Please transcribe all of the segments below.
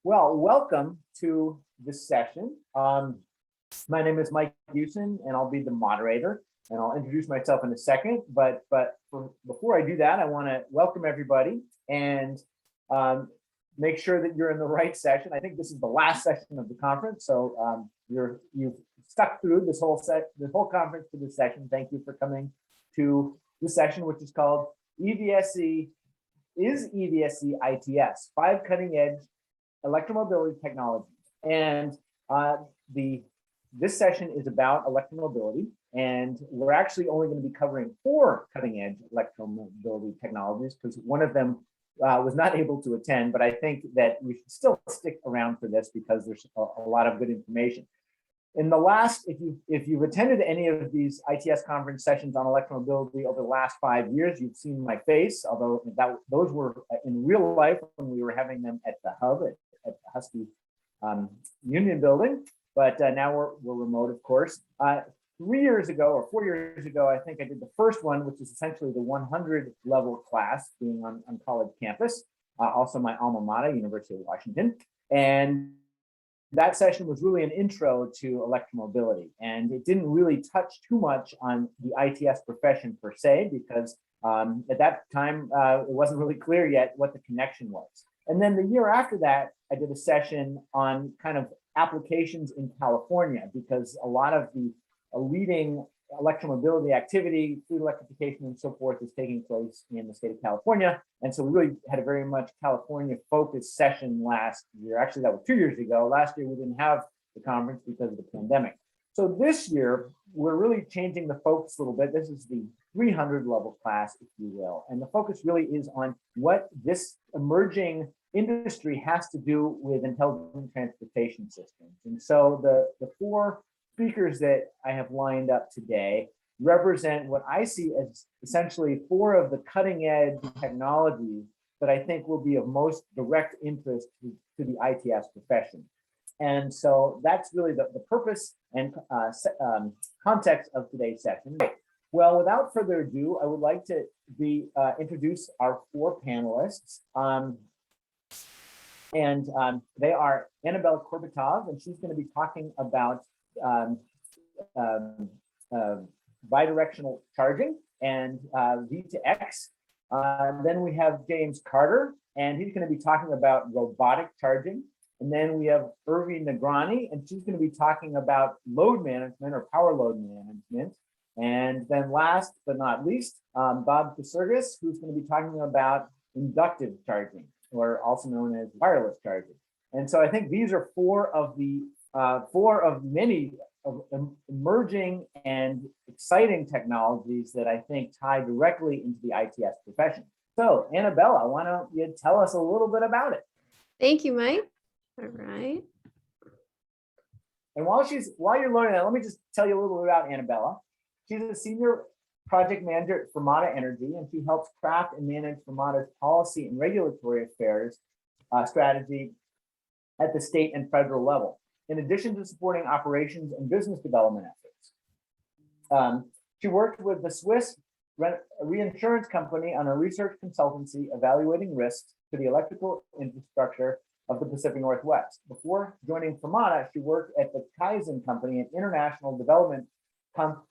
Well, welcome to this session. My name is Mike Houston, and I'll be the moderator, and I'll introduce myself in a second. But before I do that, I want to welcome everybody and make sure that you're in the right session. I think this is the last session of the conference, so you've stuck through this whole conference to this session. Thank you for coming to the session, which is called EVSE. Is EVSE ITS, 5 cutting-edge electromobility technologies. And this session is about electromobility, and we're actually only going to be covering 4 cutting-edge electromobility technologies because one of them was not able to attend, but I think that we should still stick around for this because there's a lot of good information. In the last, if you've attended any of these ITS conference sessions on electromobility over the last 5 years, you've seen my face, although those were in real life when we were having them at the hub at the Husky Union Building, but now we're remote, of course. 3 years ago or 4 years ago, I think I did the first one, which is essentially the 100 level class being on college campus, also my alma mater, University of Washington. And that session was really an intro to electromobility, and it didn't really touch too much on the ITS profession per se, because at that time, it wasn't really clear yet what the connection was. And then the year after that, I did a session on kind of applications in California, because a lot of the leading electromobility activity, fleet electrification and so forth is taking place in the state of California. And so we really had a very much California focused session last year. Actually, that was 2 years ago. Last year, we didn't have the conference because of the pandemic. So this year, we're really changing the focus a little bit. This is the 300 level class, if you will. And the focus really is on what this emerging industry has to do with intelligent transportation systems. And so the 4 speakers that I have lined up today represent what I see as essentially 4 of the cutting edge technologies that I think will be of most direct interest to the ITS profession. And so that's really the purpose and context of today's session. Well, without further ado, I would like to introduce our 4 panelists. They are Annabelle Korbatov, and she's going to be talking about bidirectional charging and V2X. Then we have James Carter, and he's going to be talking about robotic charging. And then we have Urvi Nagrani, and she's going to be talking about load management or power load management. And then last but not least, Bob Kacergis, who's going to be talking about inductive charging, or also known as wireless charging. And so I think these are 4 of many emerging and exciting technologies that I think tie directly into the ITS profession. So Annabella, why don't you tell us a little bit about it? Thank you, Mike. All right. And while you're learning that, let me just tell you a little bit about Annabella. She's a senior project manager at Fermata Energy, and she helps craft and manage Fermata's policy and regulatory affairs strategy at the state and federal level, in addition to supporting operations and business development efforts. She worked with the Swiss reinsurance company on a research consultancy evaluating risks to the electrical infrastructure of the Pacific Northwest. Before joining Fermata, she worked at the Kaizen Company, an international development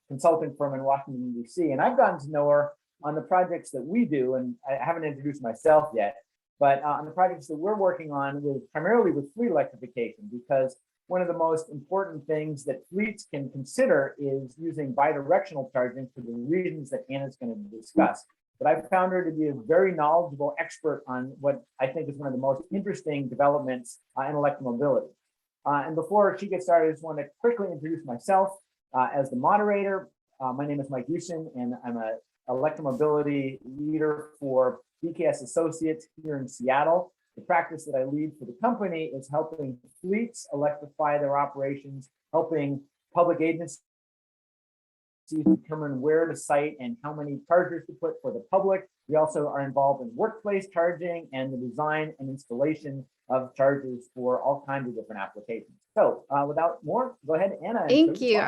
consulting firm in Washington, D.C. And I've gotten to know her on the projects that we do, and I haven't introduced myself yet, but on the projects that we're working on primarily with fleet electrification, because one of the most important things that fleets can consider is using bidirectional charging for the reasons that Anna's going to discuss. But I found her to be a very knowledgeable expert on what I think is one of the most interesting developments in electromobility. And before she gets started, I just want to quickly introduce myself as the moderator. My name is Mike Houston, and I'm an electromobility leader for BKS Associates here in Seattle. The practice that I lead for the company is helping fleets electrify their operations, helping public agencies determine where to site and how many chargers to put for the public. We also are involved in workplace charging and the design and installation of chargers for all kinds of different applications. So without more, go ahead, Anna. Thank you.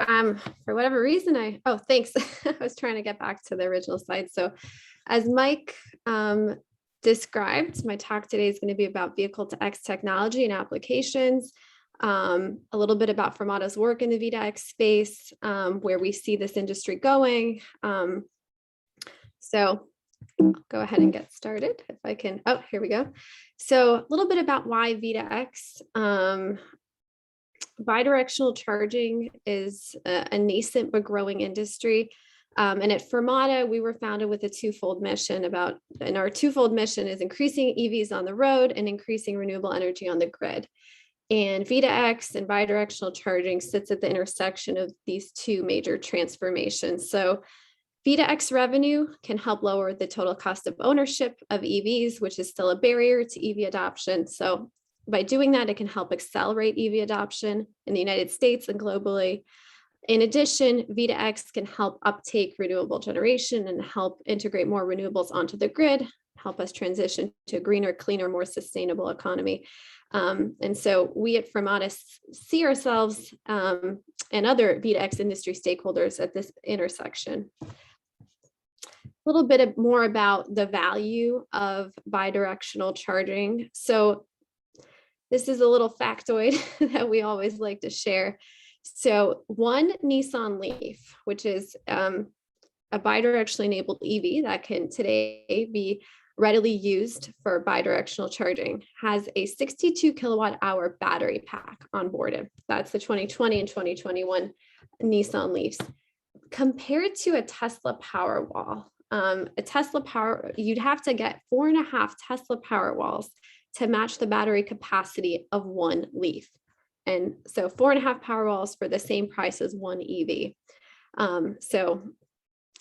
For whatever reason, thanks. I was trying to get back to the original slide. So as Mike described, my talk today is going to be about vehicle to X technology and applications, a little bit about Fermata's work in the V2X space, where we see this industry going. So I'll go ahead and get started if I can. Oh, here we go. So a little bit about why V2X. Bidirectional charging is a nascent but growing industry. And at Fermata, we were founded with a twofold mission and our twofold mission is increasing EVs on the road and increasing renewable energy on the grid. And V2X and bidirectional charging sits at the intersection of these two major transformations. So V2X revenue can help lower the total cost of ownership of EVs, which is still a barrier to EV adoption. So by doing that, it can help accelerate EV adoption in the United States and globally. In addition, V2X can help uptake renewable generation and help integrate more renewables onto the grid, help us transition to a greener, cleaner, more sustainable economy. And so we at Fermata see ourselves and other V2X industry stakeholders at this intersection. A little bit more about the value of bidirectional charging. So this is a little factoid that we always like to share. So one Nissan Leaf, which is a bidirectionally enabled EV that can today be readily used for bidirectional charging, has a 62 kilowatt hour battery pack onboarded. That's the 2020 and 2021 Nissan Leafs. Compared to a Tesla Powerwall, you'd have to get 4.5 Tesla Powerwalls to match the battery capacity of one Leaf. And so 4.5 Powerwalls for the same price as one EV. So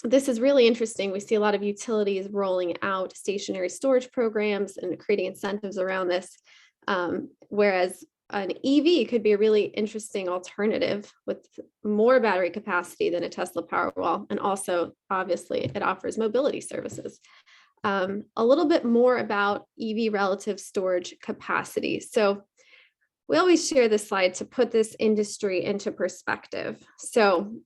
this is really interesting. We see a lot of utilities rolling out stationary storage programs and creating incentives around this, whereas an EV could be a really interesting alternative with more battery capacity than a Tesla Powerwall. And also, obviously, it offers mobility services. A little bit more about EV relative storage capacity. So we always share this slide to put this industry into perspective. So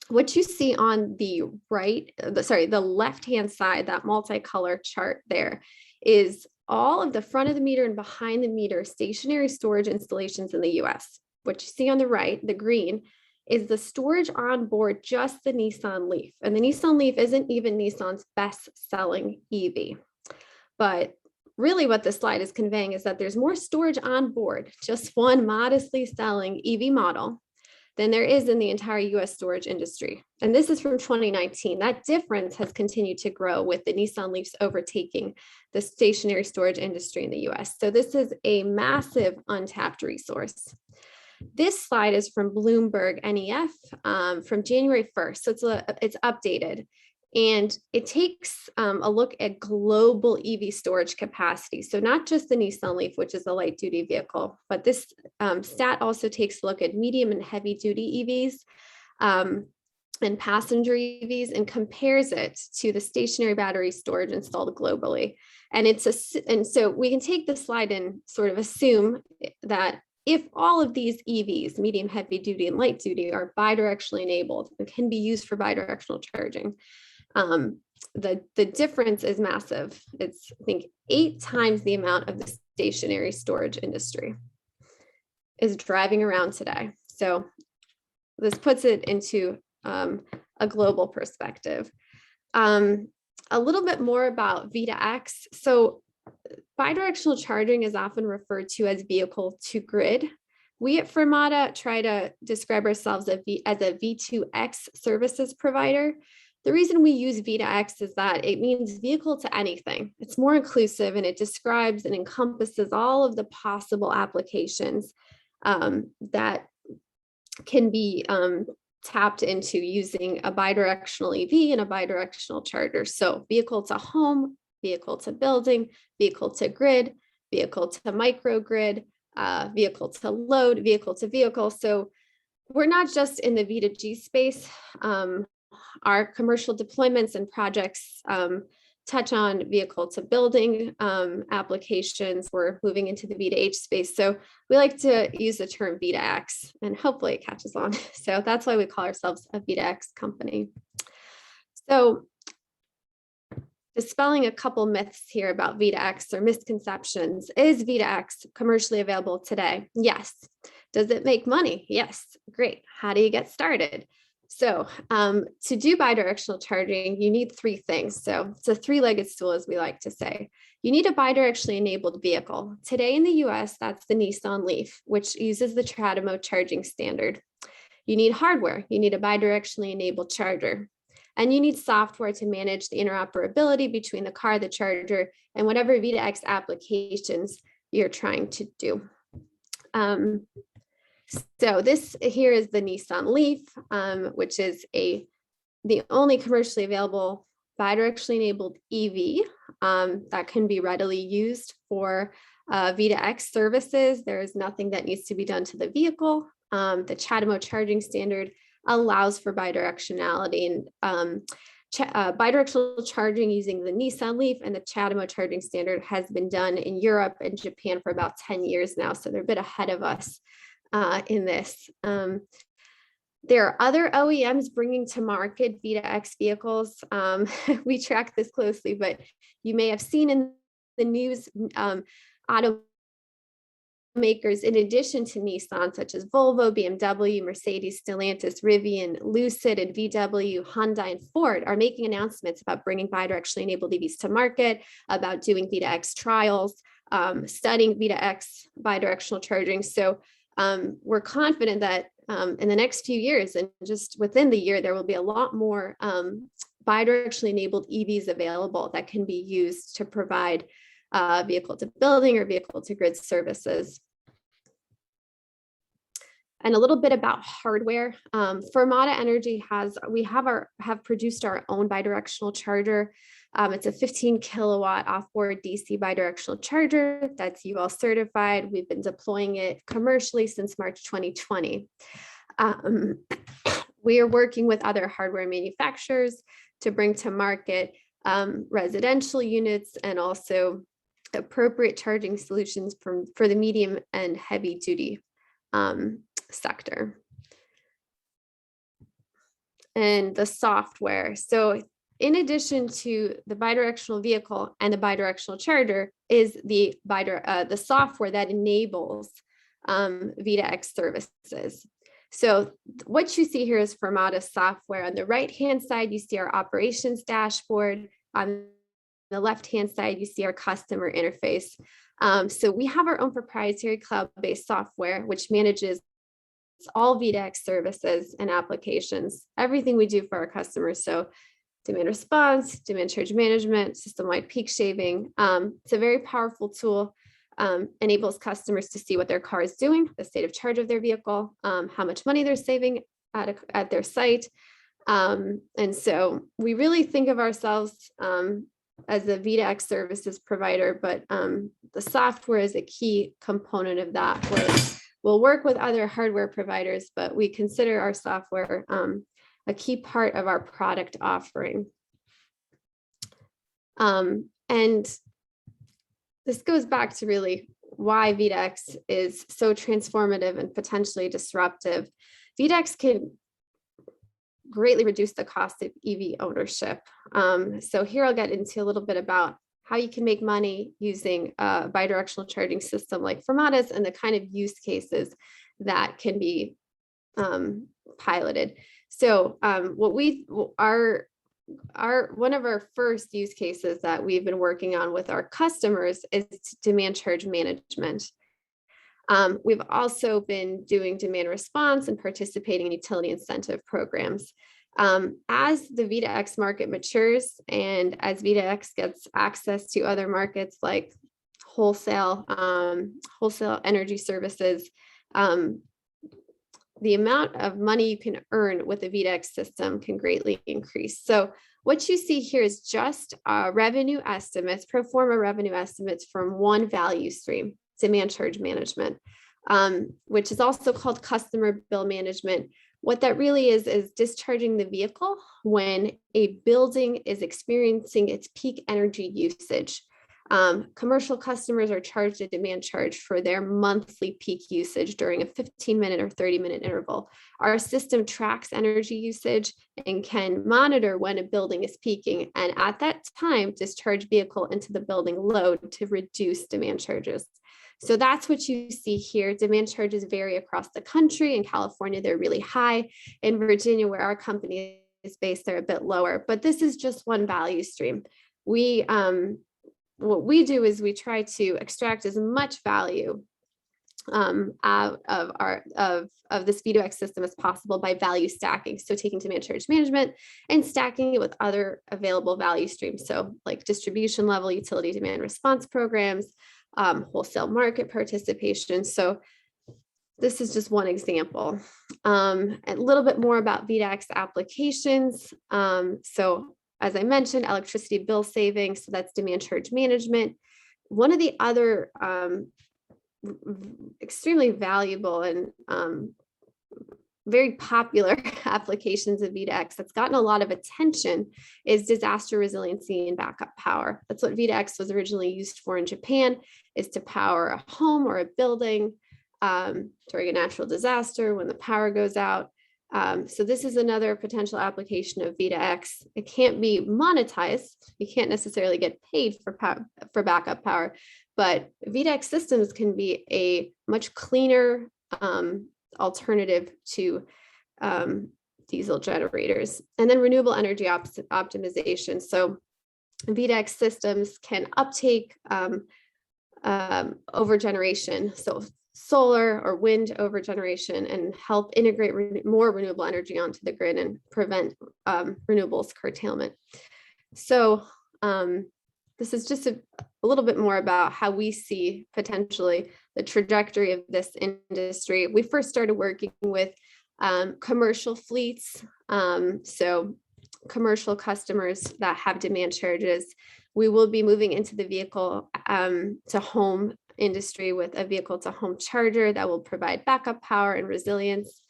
what you see on the the left-hand side, that multicolor chart there, is all of the front of the meter and behind the meter stationary storage installations in the US. What you see on the right, the green, is the storage on board just the Nissan Leaf. And the Nissan Leaf isn't even Nissan's best-selling EV. But really what this slide is conveying is that there's more storage on board, just one modestly selling EV model, than there is in the entire US storage industry. And this is from 2019. That difference has continued to grow with the Nissan Leafs overtaking the stationary storage industry in the US. So this is a massive untapped resource. This slide is from Bloomberg NEF from January 1st. So it's updated. And it takes a look at global EV storage capacity. So not just the Nissan Leaf, which is a light duty vehicle, but this stat also takes a look at medium and heavy duty EVs and passenger EVs and compares it to the stationary battery storage installed globally. And so we can take the slide and sort of assume that if all of these EVs, medium, heavy duty, and light duty, are bidirectionally enabled and can be used for bidirectional charging, the difference is massive. It's, I think, 8 times the amount of the stationary storage industry is driving around today. So this puts it into a global perspective. A little bit more about V2X. So bidirectional charging is often referred to as vehicle to grid. We at Fermata try to describe ourselves as a V2X services provider. The reason we use V2X is that it means vehicle to anything. It's more inclusive and it describes and encompasses all of the possible applications that can be tapped into using a bidirectional EV and a bidirectional charger. So vehicle to home, vehicle to building, vehicle to grid, vehicle to microgrid, vehicle to load, vehicle to vehicle. So we're not just in the V2G space. Our commercial deployments and projects touch on vehicle to building applications. We're moving into the V2H space. So we like to use the term V2X and hopefully it catches on. So that's why we call ourselves a V2X company. So dispelling a couple myths here about V2X or misconceptions. Is V2X commercially available today? Yes. Does it make money? Yes. Great. How do you get started? So to do bidirectional charging, you need three things. So it's a three-legged stool, as we like to say. You need a bidirectionally enabled vehicle. Today in the US, that's the Nissan Leaf, which uses the CHAdeMO charging standard. You need hardware. You need a bidirectionally enabled charger. And you need software to manage the interoperability between the car, the charger, and whatever V2X applications you're trying to do. So this here is the Nissan Leaf, which is the only commercially available bidirectionally enabled EV that can be readily used for V2X services. There is nothing that needs to be done to the vehicle. The CHAdeMO charging standard allows for bidirectionality, and bidirectional charging using the Nissan Leaf and the CHAdeMO charging standard has been done in Europe and Japan for about 10 years now. So they're a bit ahead of us in this. There are other OEMs bringing to market V2X vehicles. We track this closely, but you may have seen in the news automakers, in addition to Nissan, such as Volvo, BMW, Mercedes, Stellantis, Rivian, Lucid, and VW, Hyundai, and Ford are making announcements about bringing bidirectionally enabled EVs to market, about doing V2X trials, studying V2X bidirectional charging. So we're confident that in the next few years, and just within the year, there will be a lot more bidirectionally enabled EVs available that can be used to provide vehicle to building or vehicle to grid services. And a little bit about hardware. Fermata Energy have produced our own bidirectional charger. It's a 15 kilowatt offboard DC bidirectional charger that's UL certified. We've been deploying it commercially since March 2020. We are working with other hardware manufacturers to bring to market residential units and also appropriate charging solutions for the medium and heavy duty sector. And the software. So in addition to the bidirectional vehicle and the bidirectional charger is the software that enables V2X services. So what you see here is Fermata software. On the right-hand side, you see our operations dashboard. On the left-hand side, you see our customer interface. So we have our own proprietary cloud-based software, which manages all V2X services and applications, everything we do for our customers. So demand response, demand charge management, system-wide peak shaving. It's a very powerful tool, enables customers to see what their car is doing, the state of charge of their vehicle, how much money they're saving at their site. And so we really think of ourselves as a V2X services provider, but the software is a key component of that. We'll work with other hardware providers, but we consider our software a key part of our product offering. And this goes back to really why V2X is so transformative and potentially disruptive. V2X can greatly reduce the cost of EV ownership. So here I'll get into a little bit about how you can make money using a bidirectional charging system like Fermata's and the kind of use cases that can be piloted. So one of our first use cases that we've been working on with our customers is demand charge management. We've also been doing demand response and participating in utility incentive programs. As the V2X market matures and as V2X gets access to other markets like wholesale energy services, the amount of money you can earn with the V2X system can greatly increase. So what you see here is just revenue estimates, pro forma revenue estimates from one value stream, demand charge management, which is also called customer bill management. What that really is discharging the vehicle when a building is experiencing its peak energy usage. Commercial customers are charged a demand charge for their monthly peak usage during a 15-minute or 30-minute interval. Our system tracks energy usage and can monitor when a building is peaking, and at that time, discharge vehicle into the building load to reduce demand charges. So that's what you see here. Demand charges vary across the country. In California, they're really high. In Virginia, where our company is based, they're a bit lower, but this is just one value stream. What we do is we try to extract as much value out of this V2X system as possible by value stacking. So taking demand charge management and stacking it with other available value streams. So like distribution level utility demand response programs, wholesale market participation. So this is just one example. A little bit more about V2X applications. So as I mentioned, electricity bill savings, so that's demand charge management. One of the other extremely valuable and very popular applications of V2X that's gotten a lot of attention is disaster resiliency and backup power. That's what V2X was originally used for in Japan, is to power a home or a building during a natural disaster when the power goes out. So this is another potential application of V2X. It can't be monetized. You can't necessarily get paid for backup power, but V2X systems can be a much cleaner alternative to diesel generators. And then renewable energy optimization. So V2X systems can uptake over generation. So solar or wind over generation and help integrate more renewable energy onto the grid and prevent renewables curtailment. So this is just a little bit more about how we see potentially the trajectory of this industry. We first started working with commercial fleets, so commercial customers that have demand charges. We will be moving into the vehicle to home industry with a vehicle to home charger that will provide backup power and resilience,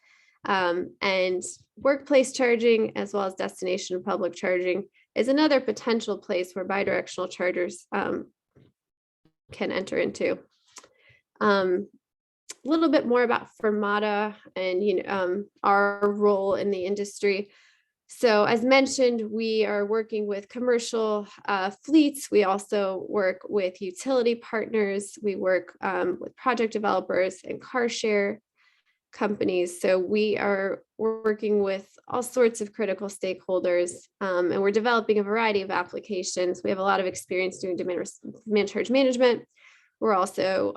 and workplace charging as well as destination public charging is another potential place where bidirectional chargers can enter into. A little bit more about Fermata and our role in the industry. So as mentioned, we are working with commercial fleets. We also work with utility partners. We work with project developers and car share companies. So we are working with all sorts of critical stakeholders, and we're developing a variety of applications. We have a lot of experience doing demand charge management. We're also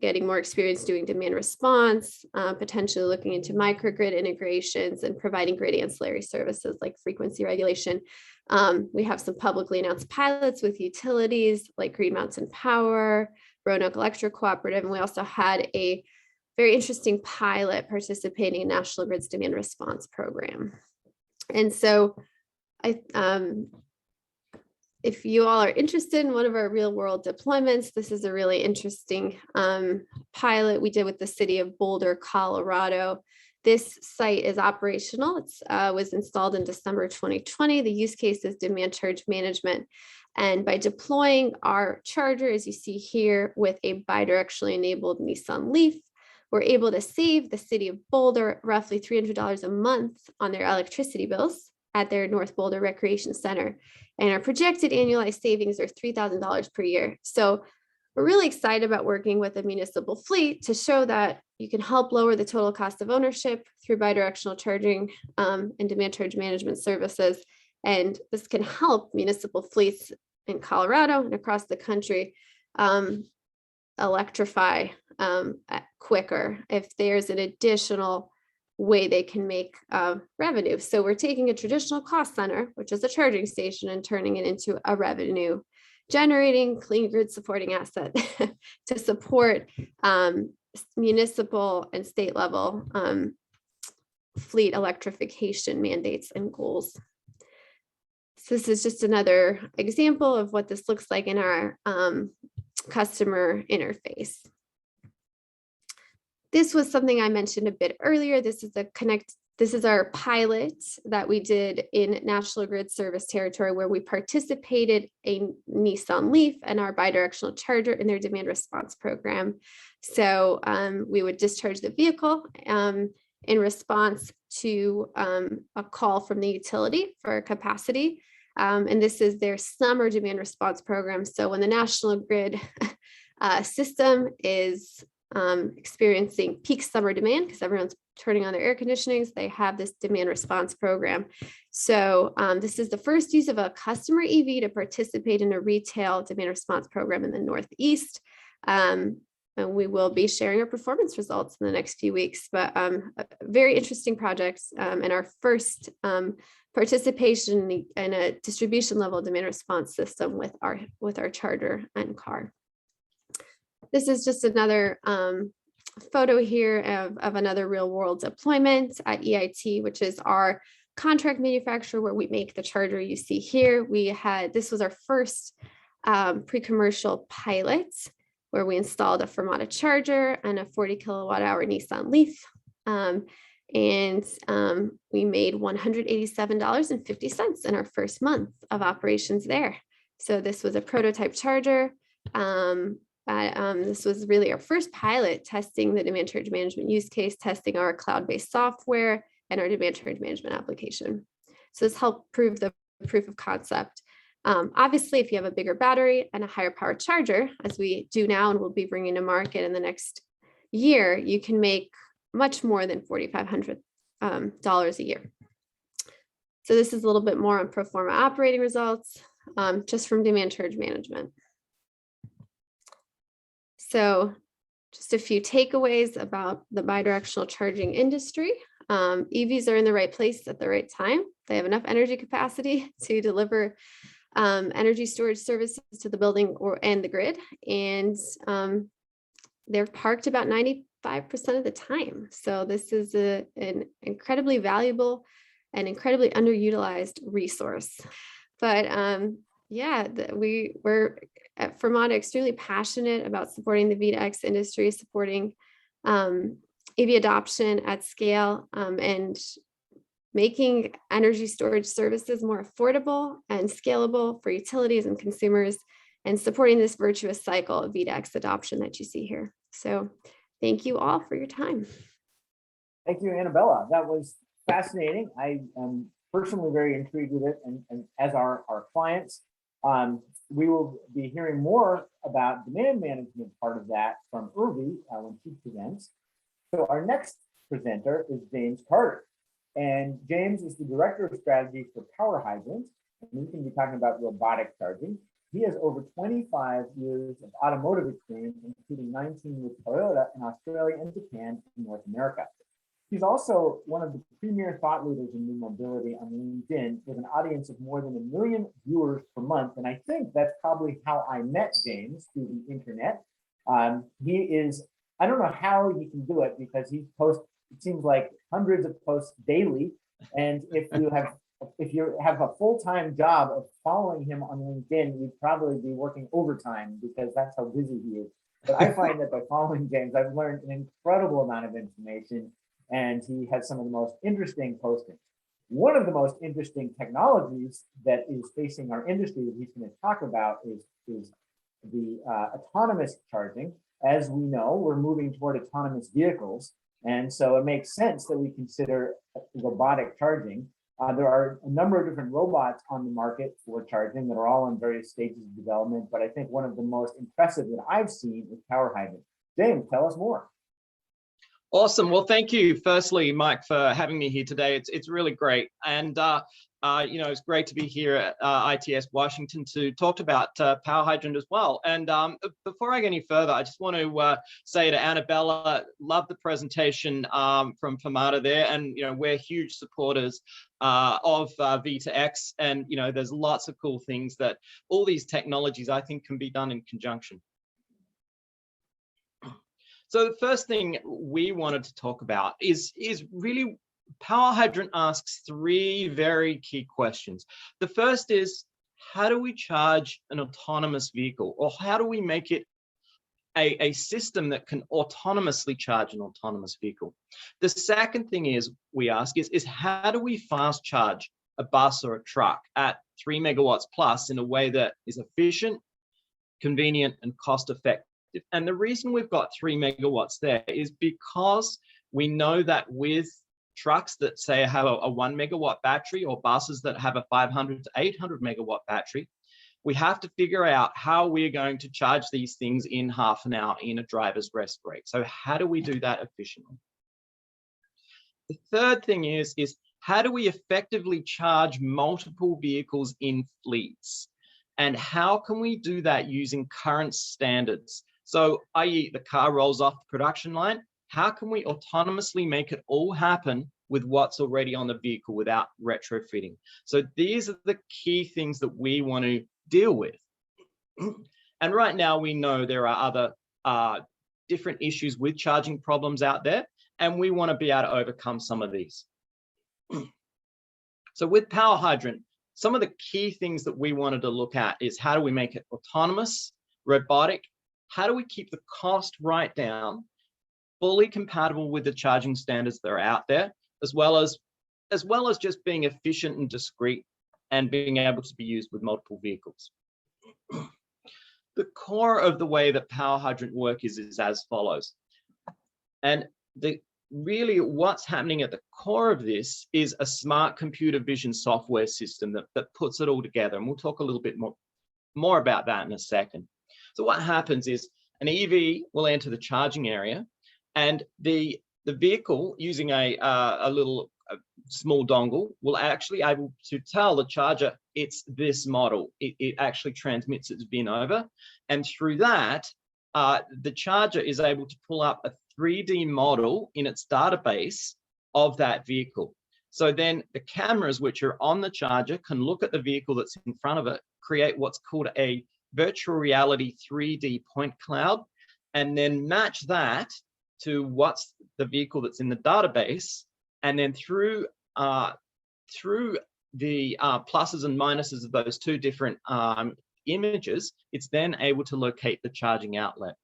getting more experience doing demand response, potentially looking into microgrid integrations and providing grid ancillary services like frequency regulation. We have some publicly announced pilots with utilities like Green Mountain Power, Roanoke Electric Cooperative, and we also had a very interesting pilot participating in National Grid's demand response program. And so if you all are interested in one of our real world deployments, this is a really interesting pilot we did with the city of Boulder, Colorado. This site is operational. It was installed in December 2020. The use case is demand charge management. And by deploying our charger, as you see here, with a bidirectionally enabled Nissan Leaf, we're able to save the city of Boulder roughly $300 a month on their electricity bills at their North Boulder Recreation Center. And our projected annualized savings are $3,000 per year. So we're really excited about working with a municipal fleet to show that you can help lower the total cost of ownership through bidirectional charging and demand charge management services. And this can help municipal fleets in Colorado and across the country electrify quicker if there's an additional way they can make revenue. So we're taking a traditional cost center, which is a charging station, and turning it into a revenue generating clean grid supporting asset to support municipal and state level fleet electrification mandates and goals. So this is just another example of what this looks like in our customer interface. This was something I mentioned a bit earlier. This This is our pilot that we did in National Grid service territory, where we participated a Nissan Leaf and our bidirectional charger in their demand response program. So we would discharge the vehicle in response to a call from the utility for capacity. And this is their summer demand response program. So when the National Grid system is experiencing peak summer demand, because everyone's turning on their air conditionings, they have this demand response program. So this is the first use of a customer EV to participate in a retail demand response program in the Northeast. And we will be sharing our performance results in the next few weeks, but a very interesting project and our first participation in a distribution level demand response system with our charger and car. This is just another photo here of another real world deployment at EIT, which is our contract manufacturer where we make the charger you see here. This was our first pre-commercial pilot where we installed a Fermata charger and a 40 kilowatt hour Nissan Leaf. And we made $187.50 in our first month of operations there. So this was a prototype charger. This was really our first pilot testing the demand charge management use case, testing our cloud-based software and our demand charge management application. So this helped prove the proof of concept. Obviously, if you have a bigger battery and a higher power charger, as we do now and we'll be bringing to market in the next year, you can make much more than $4,500 a year. So this is a little bit more on pro forma operating results, just from demand charge management. So just a few takeaways about the bidirectional charging industry. EVs are in the right place at the right time. They have enough energy capacity to deliver energy storage services to the building and the grid. And they're parked about 95% of the time. So this is an incredibly valuable and incredibly underutilized resource. But yeah, we're at Fermata extremely passionate about supporting the V2X industry, supporting EV adoption at scale, and making energy storage services more affordable and scalable for utilities and consumers, and supporting this virtuous cycle of V2X adoption that you see here. So thank you all for your time. Thank you, Annabella. That was fascinating. I am personally very intrigued with it, and as are our clients. We will be hearing more about demand management part of that from Urvi when she presents. So our next presenter is James Carter. And James is the Director of Strategy for Powerhydrant, and we can be talking about robotic charging. He has over 25 years of automotive experience, including 19 with Toyota in Australia and Japan in North America. He's also one of the premier thought leaders in new mobility on LinkedIn, with an audience of more than 1 million viewers per month. And I think that's probably how I met James, through the internet. He is, I don't know how he can do it, because he posts, it seems like, hundreds of posts daily. And if you have a full-time job of following him on LinkedIn, you'd probably be working overtime, because that's how busy he is. But I find that by following James, I've learned an incredible amount of information, and he has some of the most interesting postings. One of the most interesting technologies that is facing our industry that he's going to talk about is the autonomous charging. As we know, we're moving toward autonomous vehicles, and so it makes sense that we consider robotic charging. There are a number of different robots on the market for charging that are all in various stages of development, but I think one of the most impressive that I've seen is Powerhydrant. James, tell us more. Awesome. Well, thank you, firstly, Mike, for having me here today. It's really great. And, it's great to be here at ITS Washington to talk about Powerhydrant as well. And before I go any further, I just want to say to Annabella, love the presentation from Fermata there. And, we're huge supporters of V2X. And, there's lots of cool things that all these technologies, I think, can be done in conjunction. So the first thing we wanted to talk about is really Powerhydrant asks 3 very key questions. The first is, how do we charge an autonomous vehicle, or how do we make it a system that can autonomously charge an autonomous vehicle. The second thing we ask is how do we fast charge a bus or a truck at 3 megawatts plus in a way that is efficient, convenient, and cost effective? And the reason we've got 3 megawatts there is because we know that with trucks that say have a 1 megawatt battery, or buses that have a 500 to 800 megawatt battery, we have to figure out how we're going to charge these things in half an hour in a driver's rest break. So how do we do that efficiently? The third thing is how do we effectively charge multiple vehicles in fleets? And how can we do that using current standards? So, i.e., the car rolls off the production line, how can we autonomously make it all happen with what's already on the vehicle without retrofitting? So these are the key things that we want to deal with. And right now we know there are other different issues with charging problems out there, and we want to be able to overcome some of these. So with Powerhydrant, some of the key things that we wanted to look at is how do we make it autonomous, robotic, how do we keep the cost right down, fully compatible with the charging standards that are out there, as well as just being efficient and discreet and being able to be used with multiple vehicles. The core of the way that Powerhydrant work is as follows. And really what's happening at the core of this is a smart computer vision software system that puts it all together. And we'll talk a little bit more about that in a second. So what happens is an EV will enter the charging area, and the vehicle, using a small dongle, will actually able to tell the charger it's this model. It actually transmits its VIN over, and through that, the charger is able to pull up a 3D model in its database of that vehicle. So then the cameras which are on the charger can look at the vehicle that's in front of it, create what's called a virtual reality 3D point cloud, and then match that to what's the vehicle that's in the database. And then through the pluses and minuses of those two different images, it's then able to locate the charging outlet.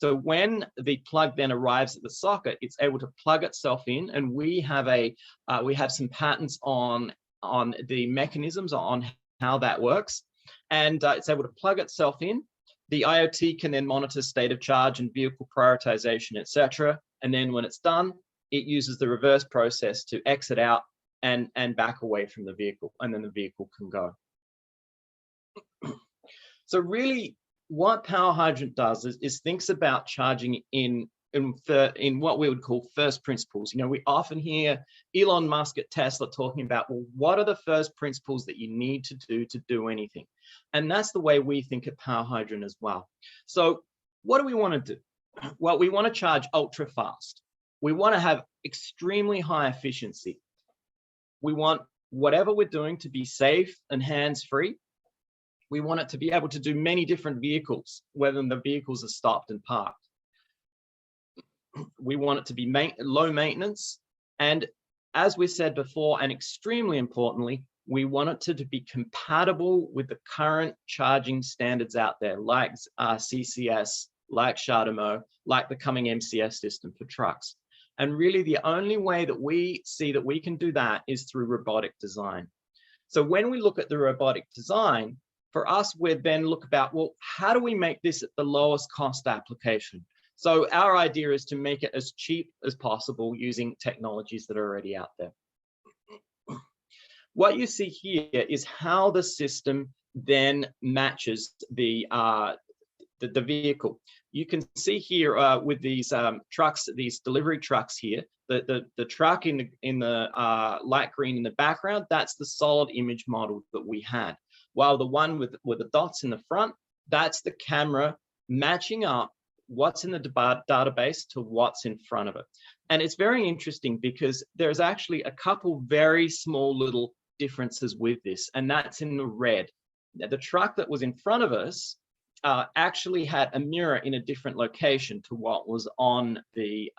So when the plug then arrives at the socket, it's able to plug itself in, and we have some patents on the mechanisms on how that works, and it's able to plug itself in. The IoT can then monitor state of charge and vehicle prioritization, etc. And then when it's done, it uses the reverse process to exit out and back away from the vehicle, and then the vehicle can go. So really, what Powerhydrant does is thinks about charging in what we would call first principles. You know, we often hear Elon Musk at Tesla talking about, well, what are the first principles that you need to do anything? And that's the way we think at Powerhydrant as well. So what do we want to do? Well, we want to charge ultra fast. We want to have extremely high efficiency. We want whatever we're doing to be safe and hands-free. We want it to be able to do many different vehicles, whether the vehicles are stopped and parked. We want it to be low maintenance. And as we said before, and extremely importantly, we want it to be compatible with the current charging standards out there, like CCS, like CHAdeMO, like the coming MCS system for trucks. And really the only way that we see that we can do that is through robotic design. So when we look at the robotic design, for us, we then look about, well, how do we make this at the lowest cost application? So our idea is to make it as cheap as possible using technologies that are already out there. What you see here is how the system then matches the vehicle. You can see here with these trucks, these delivery trucks here, the truck in the light green in the background, that's the solid image model that we had. While the one with the dots in the front, that's the camera matching up what's in the database to what's in front of it. And it's very interesting because there's actually a couple very small little differences with this, and that's in the red. Now, the truck that was in front of us actually had a mirror in a different location to what was on the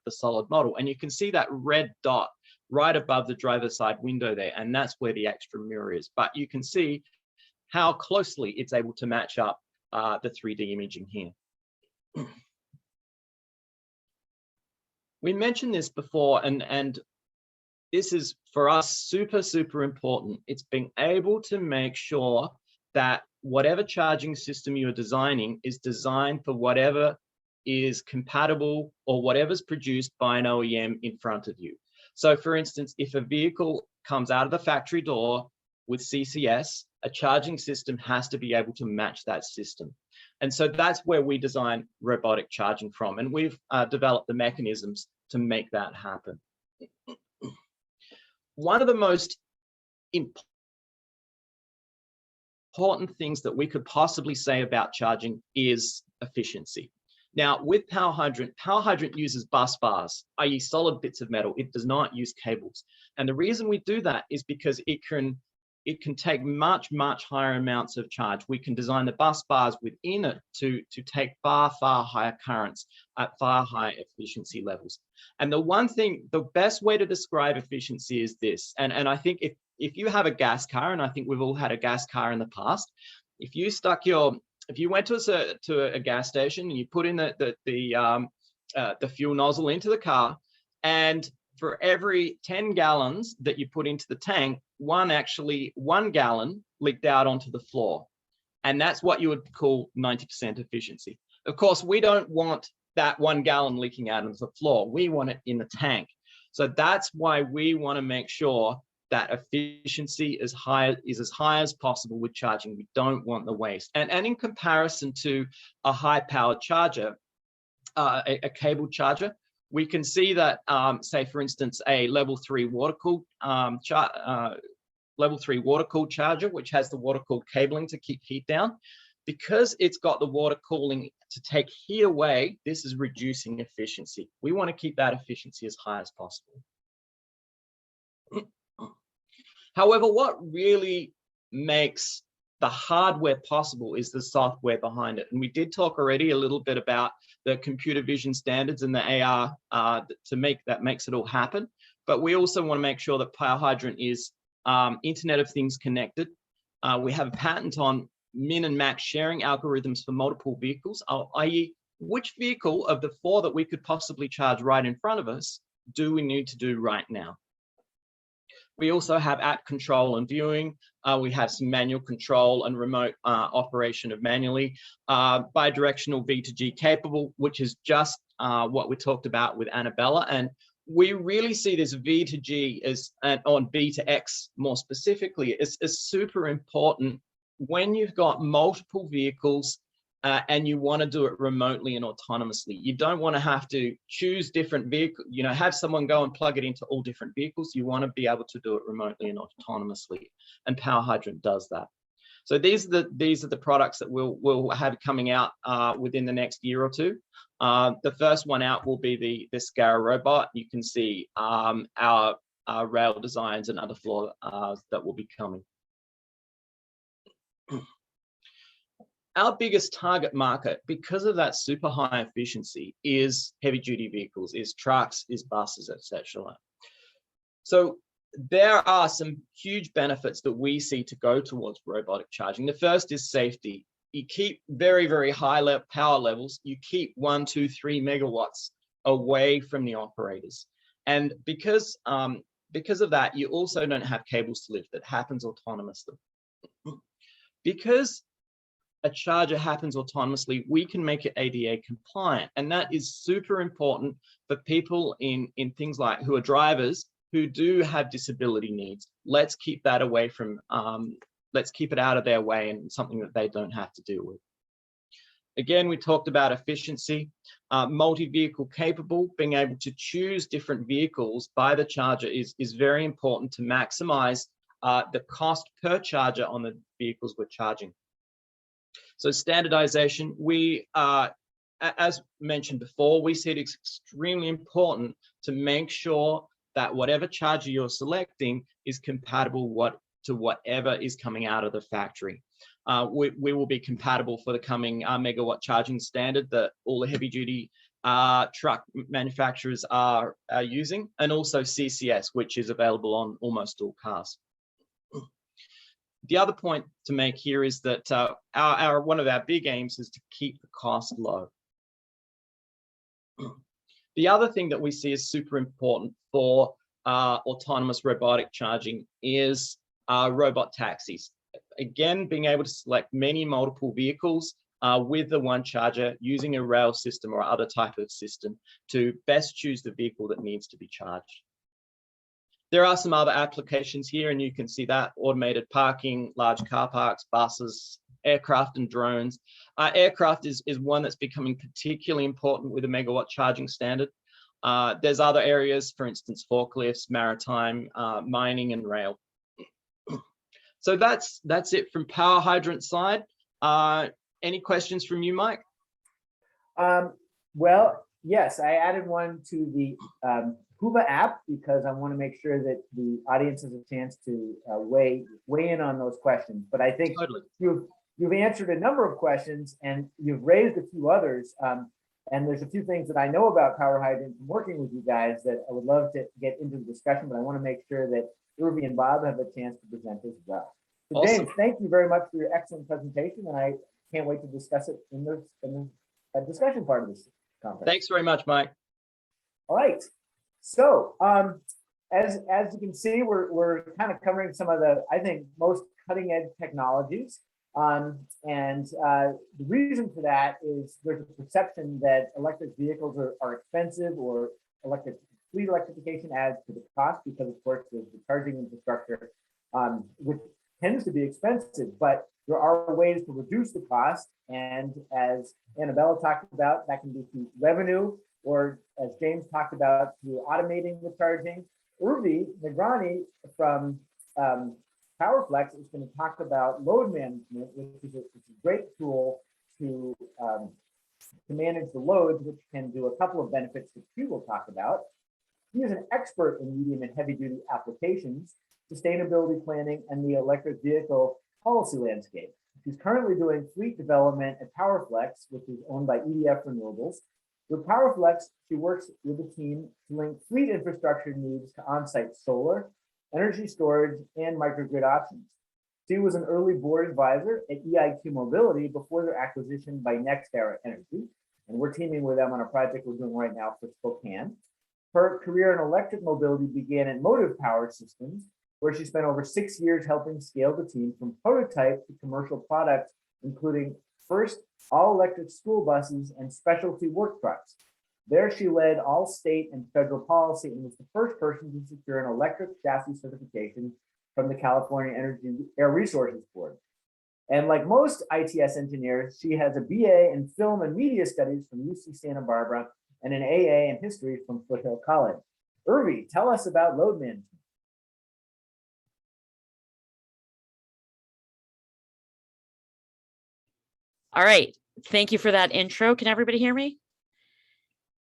solid model, and you can see that red dot right above the driver's side window there, and that's where the extra mirror is. But you can see how closely it's able to match up the 3D imaging here. We mentioned this before, and this is for us super important. It's being able to make sure that whatever charging system you're designing is designed for whatever is compatible or whatever's produced by an OEM in front of you. So for instance, if a vehicle comes out of the factory door with CCS, a charging system has to be able to match that system. And so that's where we design robotic charging from. And we've developed the mechanisms to make that happen. One of the most important things that we could possibly say about charging is efficiency. Now, with Powerhydrant uses bus bars, i.e. solid bits of metal. It does not use cables. And the reason we do that is because it can take much higher amounts of charge. We can design the bus bars within it to take far higher currents at far higher efficiency levels. And the best way to describe efficiency is this. And I think if you have a gas car, and I think we've all had a gas car in the past, if you went to a gas station and you put in the fuel nozzle into the car, and for every 10 gallons that you put into the tank, one gallon leaked out onto the floor. And that's what you would call 90% efficiency. Of course, we don't want that 1 gallon leaking out onto the floor. We want it in the tank. So that's why we want to make sure that efficiency is as high as possible with charging. We don't want the waste. And in comparison to a high-powered charger, a cable charger, we can see that, say, for instance, a level 3 water-cooled charger, which has the water-cooled cabling to keep heat down, because it's got the water cooling to take heat away, this is reducing efficiency. We want to keep that efficiency as high as possible. However, what really makes the hardware possible is the software behind it. And we did talk already a little bit about the computer vision standards and the AR that makes it all happen. But we also want to make sure that Powerhydrant is Internet of Things connected. We have a patent on min and max sharing algorithms for multiple vehicles, i.e. which vehicle of the 4 that we could possibly charge right in front of us do we need to do right now? We also have app control and viewing. We have some manual control and remote operation of manually. Bidirectional V2G capable, which is just what we talked about with Annabella. And we really see this V2G as, on B to X more specifically, is super important when you've got multiple vehicles and you want to do it remotely and autonomously. You don't want to have to choose different vehicles, have someone go and plug it into all different vehicles. You want to be able to do it remotely and autonomously, and Powerhydrant does that. So these are the products that we'll have coming out within the next year or two. The first one out will be the Scara robot. You can see our rail designs and other floor that will be coming. Our biggest target market, because of that super high efficiency, is heavy duty vehicles, is trucks, is buses, etc. So there are some huge benefits that we see to go towards robotic charging. The first is safety. You keep very high power levels. You keep 1, 2, 3 megawatts away from the operators. And because of that, you also don't have cables to lift. That happens autonomously. Because a charger happens autonomously, we can make it ADA compliant. And that is super important for people in things like who are drivers who do have disability needs. Let's keep that away from, let's keep it out of their way and something that they don't have to deal with. Again, we talked about efficiency, multi-vehicle capable, being able to choose different vehicles by the charger is very important to maximize the cost per charger on the vehicles we're charging. So standardization, we, as mentioned before, we see it as extremely important to make sure that whatever charger you're selecting is compatible to whatever is coming out of the factory. We will be compatible for the coming megawatt charging standard that all the heavy duty truck manufacturers are using, and also CCS, which is available on almost all cars. The other point to make here is that one of our big aims is to keep the cost low. The other thing that we see is super important for autonomous robotic charging is robot taxis. Again, being able to select multiple vehicles with the one charger using a rail system or other type of system to best choose the vehicle that needs to be charged. There are some other applications here, and you can see that: automated parking, large car parks, buses, aircraft and drones. Aircraft is one that's becoming particularly important with the megawatt charging standard. There's other areas, for instance, forklifts, maritime, mining, and rail. So that's it from Powerhydrant side. Any questions from you, Mike? Well, yes, I added one to the Huba app because I want to make sure that the audience has a chance to weigh in on those questions. But I think Totally. You've answered a number of questions and you've raised a few others. And there's a few things that I know about Powerhydrant from working with you guys that I would love to get into the discussion, but I want to make sure that Urvi and Bob have a chance to present as well. So Awesome. James, thank you very much for your excellent presentation, and I can't wait to discuss it in the discussion part of this conference. Thanks very much, Mike. All right. So as you can see, we're kind of covering some of the, I think, most cutting edge technologies. The reason for that is there's a perception that electric vehicles are expensive, or fleet electrification adds to the cost because, of course, there's the charging infrastructure, which tends to be expensive, but there are ways to reduce the cost. And as Annabella talked about, that can be through revenue, or as James talked about, through automating the charging. Urvi Nagrani from Powerflex is going to talk about load management, which is a great tool to manage the loads, which can do a couple of benefits that we will talk about. He is an expert in medium and heavy duty applications, sustainability planning, and the electric vehicle policy landscape. She's currently doing fleet development at Powerflex, which is owned by EDF Renewables. With Powerflex, she works with a team to link fleet infrastructure needs to on-site solar, energy storage, and microgrid options. She was an early board advisor at EIQ Mobility before their acquisition by NextEra Energy, and we're teaming with them on a project we're doing right now for Spokane. Her career in electric mobility began at Motive Power Systems, where she spent over 6 years helping scale the team from prototype to commercial products, including first all-electric school buses and specialty work trucks. There she led all state and federal policy and was the first person to secure an electric chassis certification from the California Energy Air Resources Board. And like most ITS engineers, she has a BA in film and media studies from UC Santa Barbara and an AA in history from Foothill College. Urvi, tell us about load management. All right, thank you for that intro. Can everybody hear me?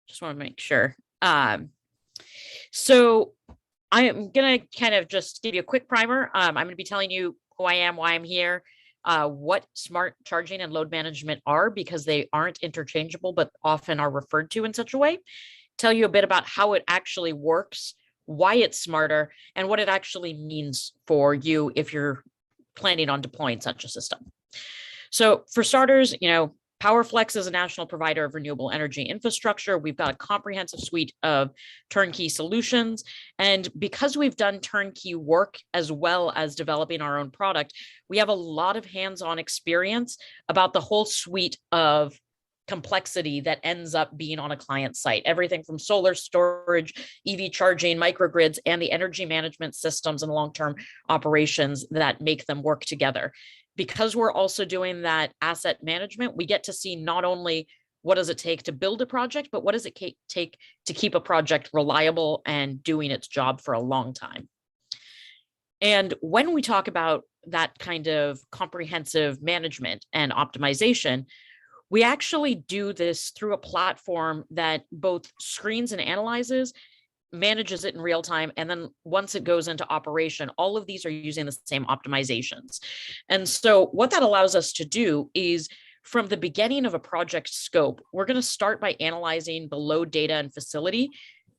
Just want to make sure. So I am going to kind of just give you a quick primer. I'm going to be telling you who I am, why I'm here, what smart charging and load management are, because they aren't interchangeable, but often are referred to in such a way. Tell you a bit about how it actually works, why it's smarter, and what it actually means for you if you're planning on deploying such a system. So for starters, Powerflex is a national provider of renewable energy infrastructure. We've got a comprehensive suite of turnkey solutions. And because we've done turnkey work as well as developing our own product, we have a lot of hands-on experience about the whole suite of complexity that ends up being on a client site. Everything from solar storage, EV charging, microgrids, and the energy management systems and long-term operations that make them work together. Because we're also doing that asset management, we get to see not only what does it take to build a project, but what does it take to keep a project reliable and doing its job for a long time. And when we talk about that kind of comprehensive management and optimization, we actually do this through a platform that both screens and analyzes, manages it in real time, and then once it goes into operation, all of these are using the same optimizations. And so what that allows us to do is, from the beginning of a project scope, we're going to start by analyzing the load data and facility,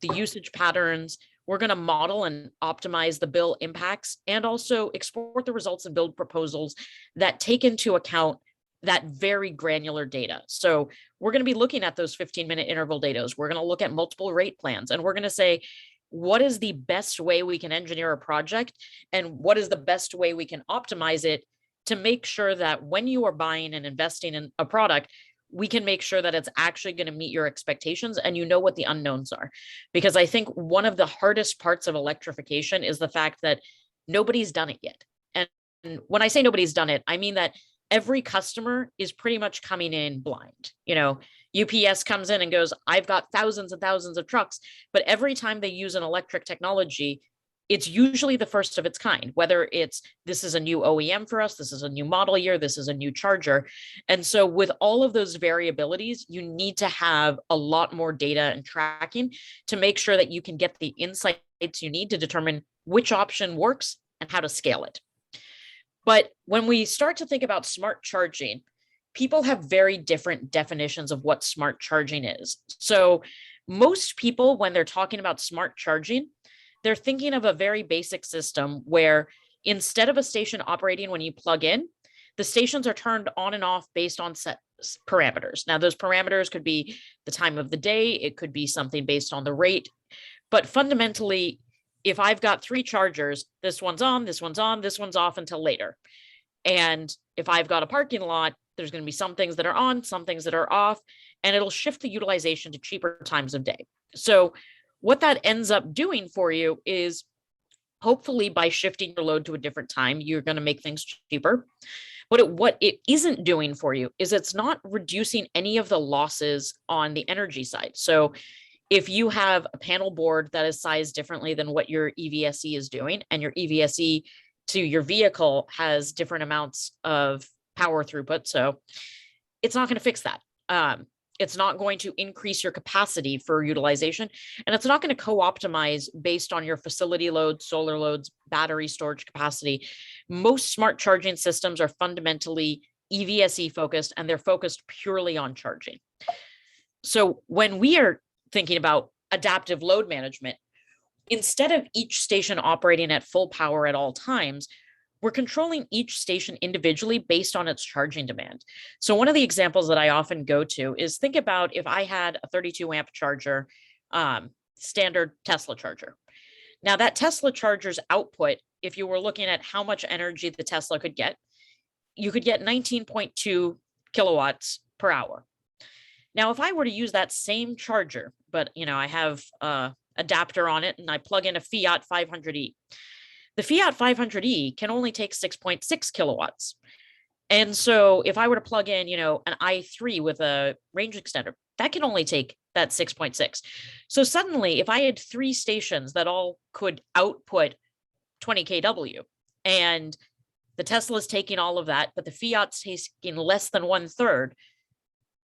the usage patterns, We're going to model and optimize the bill impacts and also export the results and build proposals that take into account that very granular data. So we're going to be looking at those 15-minute interval data. We're going to look at multiple rate plans, and we're going to say, what is the best way we can engineer a project, and what is the best way we can optimize it to make sure that when you are buying and investing in a product, we can make sure that it's actually going to meet your expectations and you know what the unknowns are. Because I think one of the hardest parts of electrification is the fact that nobody's done it yet. And when I say nobody's done it, I mean that every customer is pretty much coming in blind. You know, UPS comes in and goes, I've got thousands and thousands of trucks, but every time they use an electric technology, it's usually the first of its kind, whether it's, this is a new OEM for us, this is a new model year, this is a new charger. And so with all of those variabilities, you need to have a lot more data and tracking to make sure that you can get the insights you need to determine which option works and how to scale it. But when we start to think about smart charging, people have very different definitions of what smart charging is. So most people, when they're talking about smart charging, they're thinking of a very basic system where instead of a station operating when you plug in, the stations are turned on and off based on set parameters. Now, those parameters could be the time of the day, it could be something based on the rate, but fundamentally, if I've got 3 chargers, this one's on, this one's on, this one's off until later. And if I've got a parking lot, there's going to be some things that are on, some things that are off, and it'll shift the utilization to cheaper times of day. So what that ends up doing for you is hopefully by shifting your load to a different time, you're going to make things cheaper. But what it isn't doing for you is it's not reducing any of the losses on the energy side. So if you have a panel board that is sized differently than what your EVSE is doing, and your EVSE to your vehicle has different amounts of power throughput, so it's not going to fix that. It's not going to increase your capacity for utilization, and it's not going to co-optimize based on your facility loads, solar loads, battery storage capacity. Most smart charging systems are fundamentally EVSE focused, and they're focused purely on charging. So when we are thinking about adaptive load management, instead of each station operating at full power at all times, we're controlling each station individually based on its charging demand. So one of the examples that I often go to is, think about if I had a 32 amp charger, standard Tesla charger. Now that Tesla charger's output, if you were looking at how much energy the Tesla could get, you could get 19.2 kilowatts per hour. Now, if I were to use that same charger, but I have a adapter on it and I plug in a Fiat 500e, the Fiat 500e can only take 6.6 kilowatts. And so if I were to plug in, an i3 with a range extender, that can only take that 6.6. So suddenly, if I had 3 stations that all could output 20 kW, and the Tesla is taking all of that, but the Fiat's taking less than 1/3,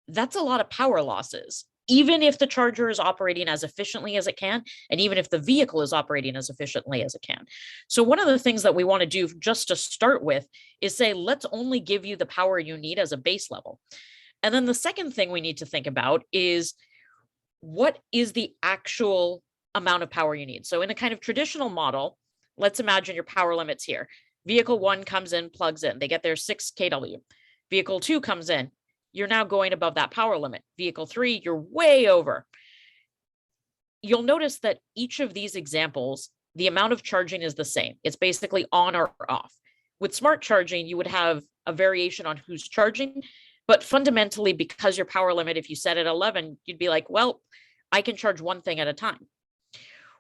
that's a lot of power losses, even if the charger is operating as efficiently as it can, and even if the vehicle is operating as efficiently as it can. So one of the things that we want to do just to start with is say, let's only give you the power you need as a base level. And then the second thing we need to think about is, what is the actual amount of power you need? So in a kind of traditional model, let's imagine your power limits here. Vehicle 1 comes in, plugs in, they get their 6 kW. Vehicle 2 comes in, you're now going above that power limit. Vehicle 3, you're way over. You'll notice that each of these examples, the amount of charging is the same. It's basically on or off. With smart charging, you would have a variation on who's charging, but fundamentally, because your power limit, if you set it 11, you'd be like, well, I can charge one thing at a time.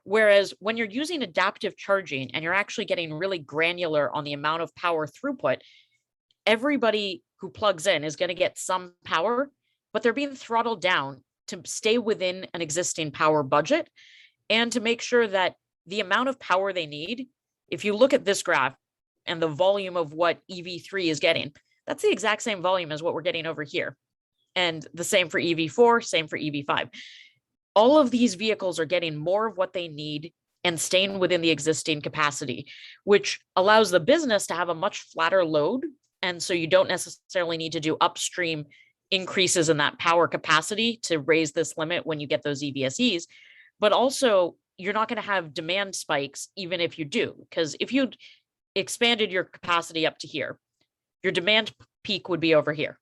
Whereas when you're using adaptive charging and you're actually getting really granular on the amount of power throughput, everybody who plugs in is going to get some power, but they're being throttled down to stay within an existing power budget and to make sure that the amount of power they need, if you look at this graph and the volume of what EV3 is getting, that's the exact same volume as what we're getting over here. And the same for EV4, same for EV5. All of these vehicles are getting more of what they need and staying within the existing capacity, which allows the business to have a much flatter load. And so you don't necessarily need to do upstream increases in that power capacity to raise this limit when you get those EVSEs, but also you're not going to have demand spikes, even if you do, because if you expanded your capacity up to here, your demand peak would be over here.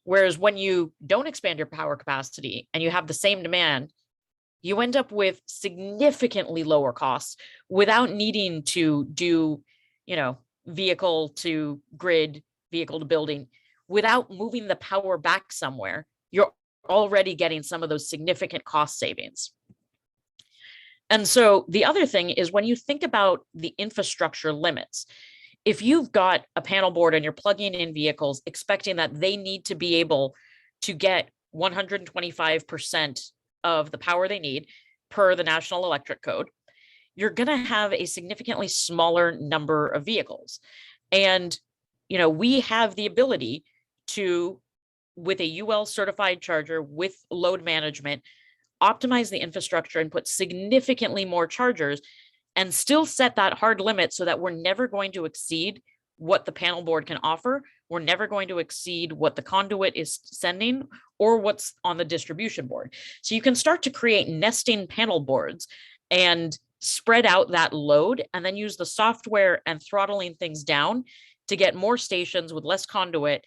Whereas when you don't expand your power capacity and you have the same demand, you end up with significantly lower costs without needing to do, vehicle to grid, vehicle to building, without moving the power back somewhere. You're already getting some of those significant cost savings. And so the other thing is when you think about the infrastructure limits, if you've got a panel board and you're plugging in vehicles expecting that they need to be able to get 125% of the power they need per the National Electric Code, you're going to have a significantly smaller number of vehicles. And, we have the ability to, with a UL certified charger with load management, optimize the infrastructure and put significantly more chargers and still set that hard limit so that we're never going to exceed what the panel board can offer. We're never going to exceed what the conduit is sending or what's on the distribution board. So you can start to create nesting panel boards and spread out that load and then use the software and throttling things down to get more stations with less conduit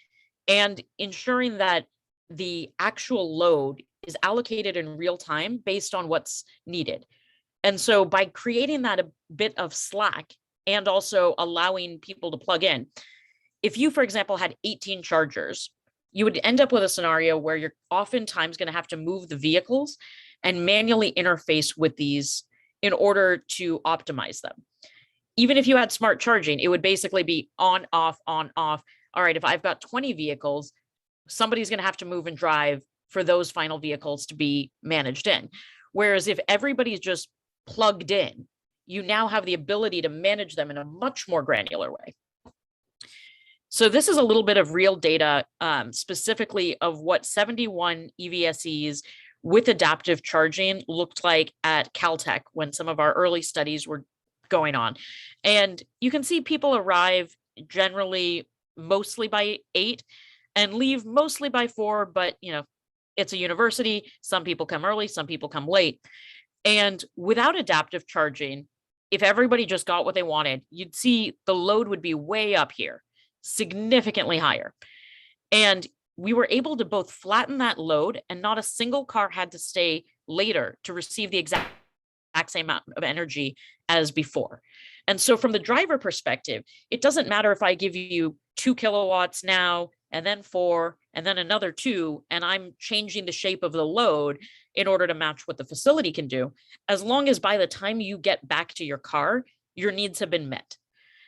and ensuring that the actual load is allocated in real time based on what's needed. And so by creating that a bit of slack and also allowing people to plug in, if you, for example, had 18 chargers, you would end up with a scenario where you're oftentimes going to have to move the vehicles and manually interface with these in order to optimize them. Even if you had smart charging, it would basically be on, off, on, off. All right, if I've got 20 vehicles, somebody's going to have to move and drive for those final vehicles to be managed in. Whereas if everybody's just plugged in, you now have the ability to manage them in a much more granular way. So this is a little bit of real data, specifically of what 71 EVSEs with adaptive charging looked like at Caltech when some of our early studies were going on. And you can see people arrive generally mostly by 8 and leave mostly by 4, but it's a university. Some people come early, some people come late. And without adaptive charging, if everybody just got what they wanted, you'd see the load would be way up here, significantly higher. And we were able to both flatten that load and not a single car had to stay later to receive the exact same amount of energy as before. And so from the driver perspective, it doesn't matter if I give you 2 kilowatts now and then 4 and then another 2, and I'm changing the shape of the load in order to match what the facility can do, as long as by the time you get back to your car, your needs have been met.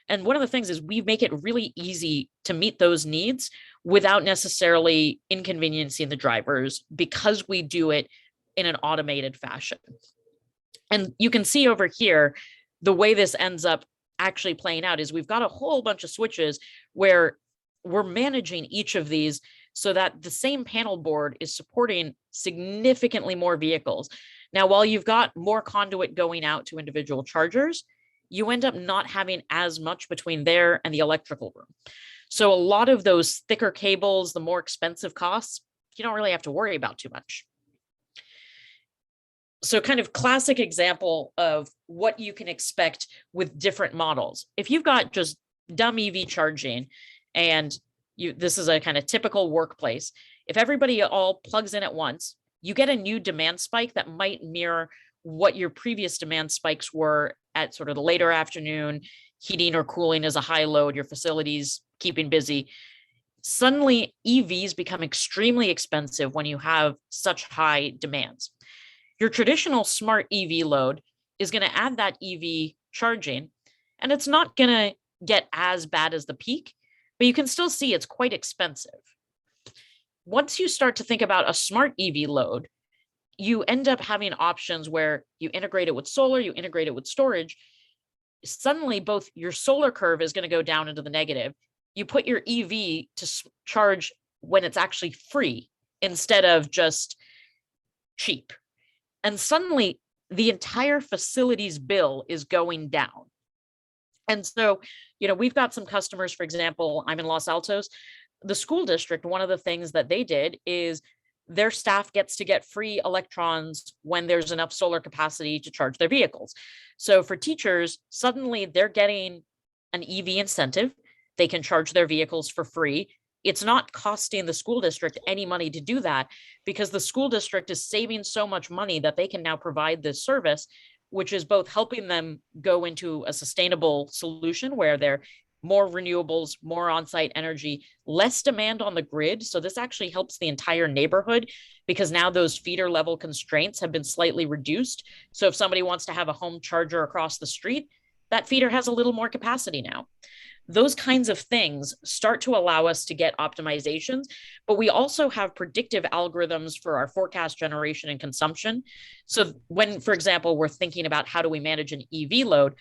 And one of the things is we make it really easy to meet those needs without necessarily inconveniencing the drivers because we do it in an automated fashion. And you can see over here, the way this ends up actually playing out is we've got a whole bunch of switches where we're managing each of these so that the same panel board is supporting significantly more vehicles. Now, while you've got more conduit going out to individual chargers, you end up not having as much between there and the electrical room. So a lot of those thicker cables, the more expensive costs, you don't really have to worry about too much. So kind of classic example of what you can expect with different models. If you've got just dumb EV charging and this is a kind of typical workplace, if everybody all plugs in at once, you get a new demand spike that might mirror what your previous demand spikes were at sort of the later afternoon, heating or cooling as a high load, your facilities keeping busy. Suddenly EVs become extremely expensive when you have such high demands. Your traditional smart EV load is going to add that EV charging, and it's not going to get as bad as the peak, but you can still see it's quite expensive. Once you start to think about a smart EV load, you end up having options where you integrate it with solar, you integrate it with storage. Suddenly, both your solar curve is going to go down into the negative. You put your EV to charge when it's actually free instead of just cheap. And suddenly the entire facility's bill is going down. And so, we've got some customers, for example, I'm in Los Altos. The school district, one of the things that they did is their staff gets to get free electrons when there's enough solar capacity to charge their vehicles. So for teachers, suddenly they're getting an EV incentive. They can charge their vehicles for free. It's not costing the school district any money to do that, because the school district is saving so much money that they can now provide this service, which is both helping them go into a sustainable solution where they're more renewables, more on-site energy, less demand on the grid. So this actually helps the entire neighborhood, because now those feeder level constraints have been slightly reduced. So if somebody wants to have a home charger across the street, that feeder has a little more capacity now. Those kinds of things start to allow us to get optimizations, but we also have predictive algorithms for our forecast generation and consumption. So when, for example, we're thinking about how do we manage an EV load,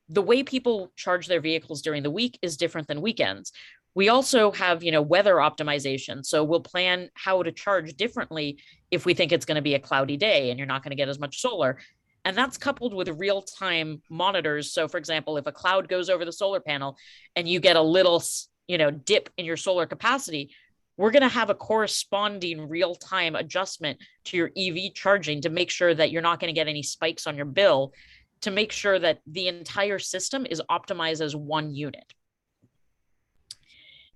the way people charge their vehicles during the week is different than weekends. We also have, weather optimization. So we'll plan how to charge differently if we think it's going to be a cloudy day and you're not going to get as much solar. And that's coupled with real-time monitors. So for example, if a cloud goes over the solar panel and you get a little, dip in your solar capacity, we're going to have a corresponding real-time adjustment to your EV charging to make sure that you're not going to get any spikes on your bill, to make sure that the entire system is optimized as one unit.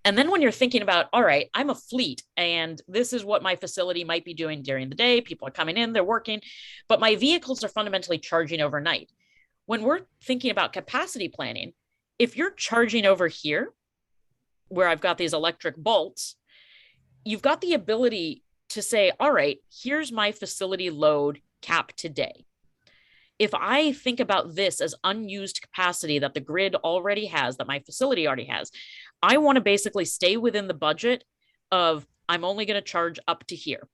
And then when you're thinking about, all right, I'm a fleet and this is what my facility might be doing during the day. People are coming in, they're working, but my vehicles are fundamentally charging overnight. When we're thinking about capacity planning, if you're charging over here, where I've got these electric bolts, you've got the ability to say, all right, here's my facility load cap today. If I think about this as unused capacity that the grid already has, that my facility already has, I want to basically stay within the budget of I'm only going to charge up to here.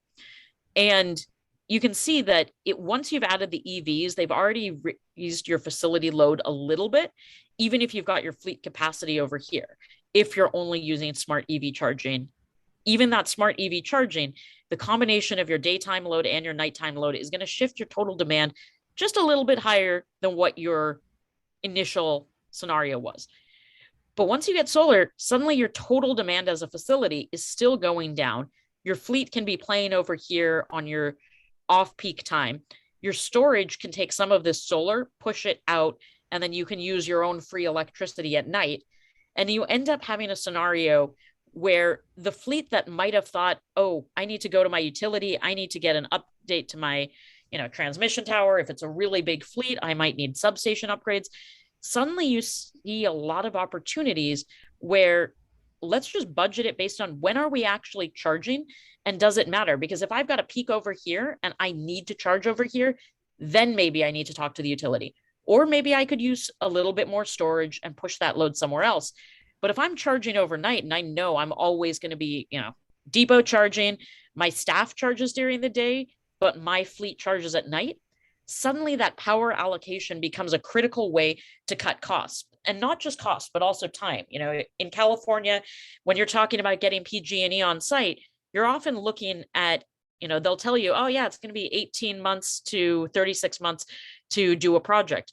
And you can see that once you've added the EVs, they've already raised your facility load a little bit, even if you've got your fleet capacity over here. If you're only using smart EV charging, even that smart EV charging, the combination of your daytime load and your nighttime load is going to shift your total demand just a little bit higher than what your initial scenario was. But once you get solar, suddenly your total demand as a facility is still going down. Your fleet can be playing over here on your off-peak time. Your storage can take some of this solar, push it out, and then you can use your own free electricity at night. And you end up having a scenario where the fleet that might have thought, oh, I need to go to my utility, I need to get an update to my transmission tower. If it's a really big fleet, I might need substation upgrades. Suddenly you see a lot of opportunities where let's just budget it based on when are we actually charging and does it matter? Because if I've got a peak over here and I need to charge over here, then maybe I need to talk to the utility. Or maybe I could use a little bit more storage and push that load somewhere else. But if I'm charging overnight and I know I'm always going to be, depot charging, my staff charges during the day, but my fleet charges at night, suddenly that power allocation becomes a critical way to cut costs. And not just costs, but also time. In California, when you're talking about getting PG&E on site, you're often looking at, they'll tell you, oh yeah, it's going to be 18 months to 36 months to do a project.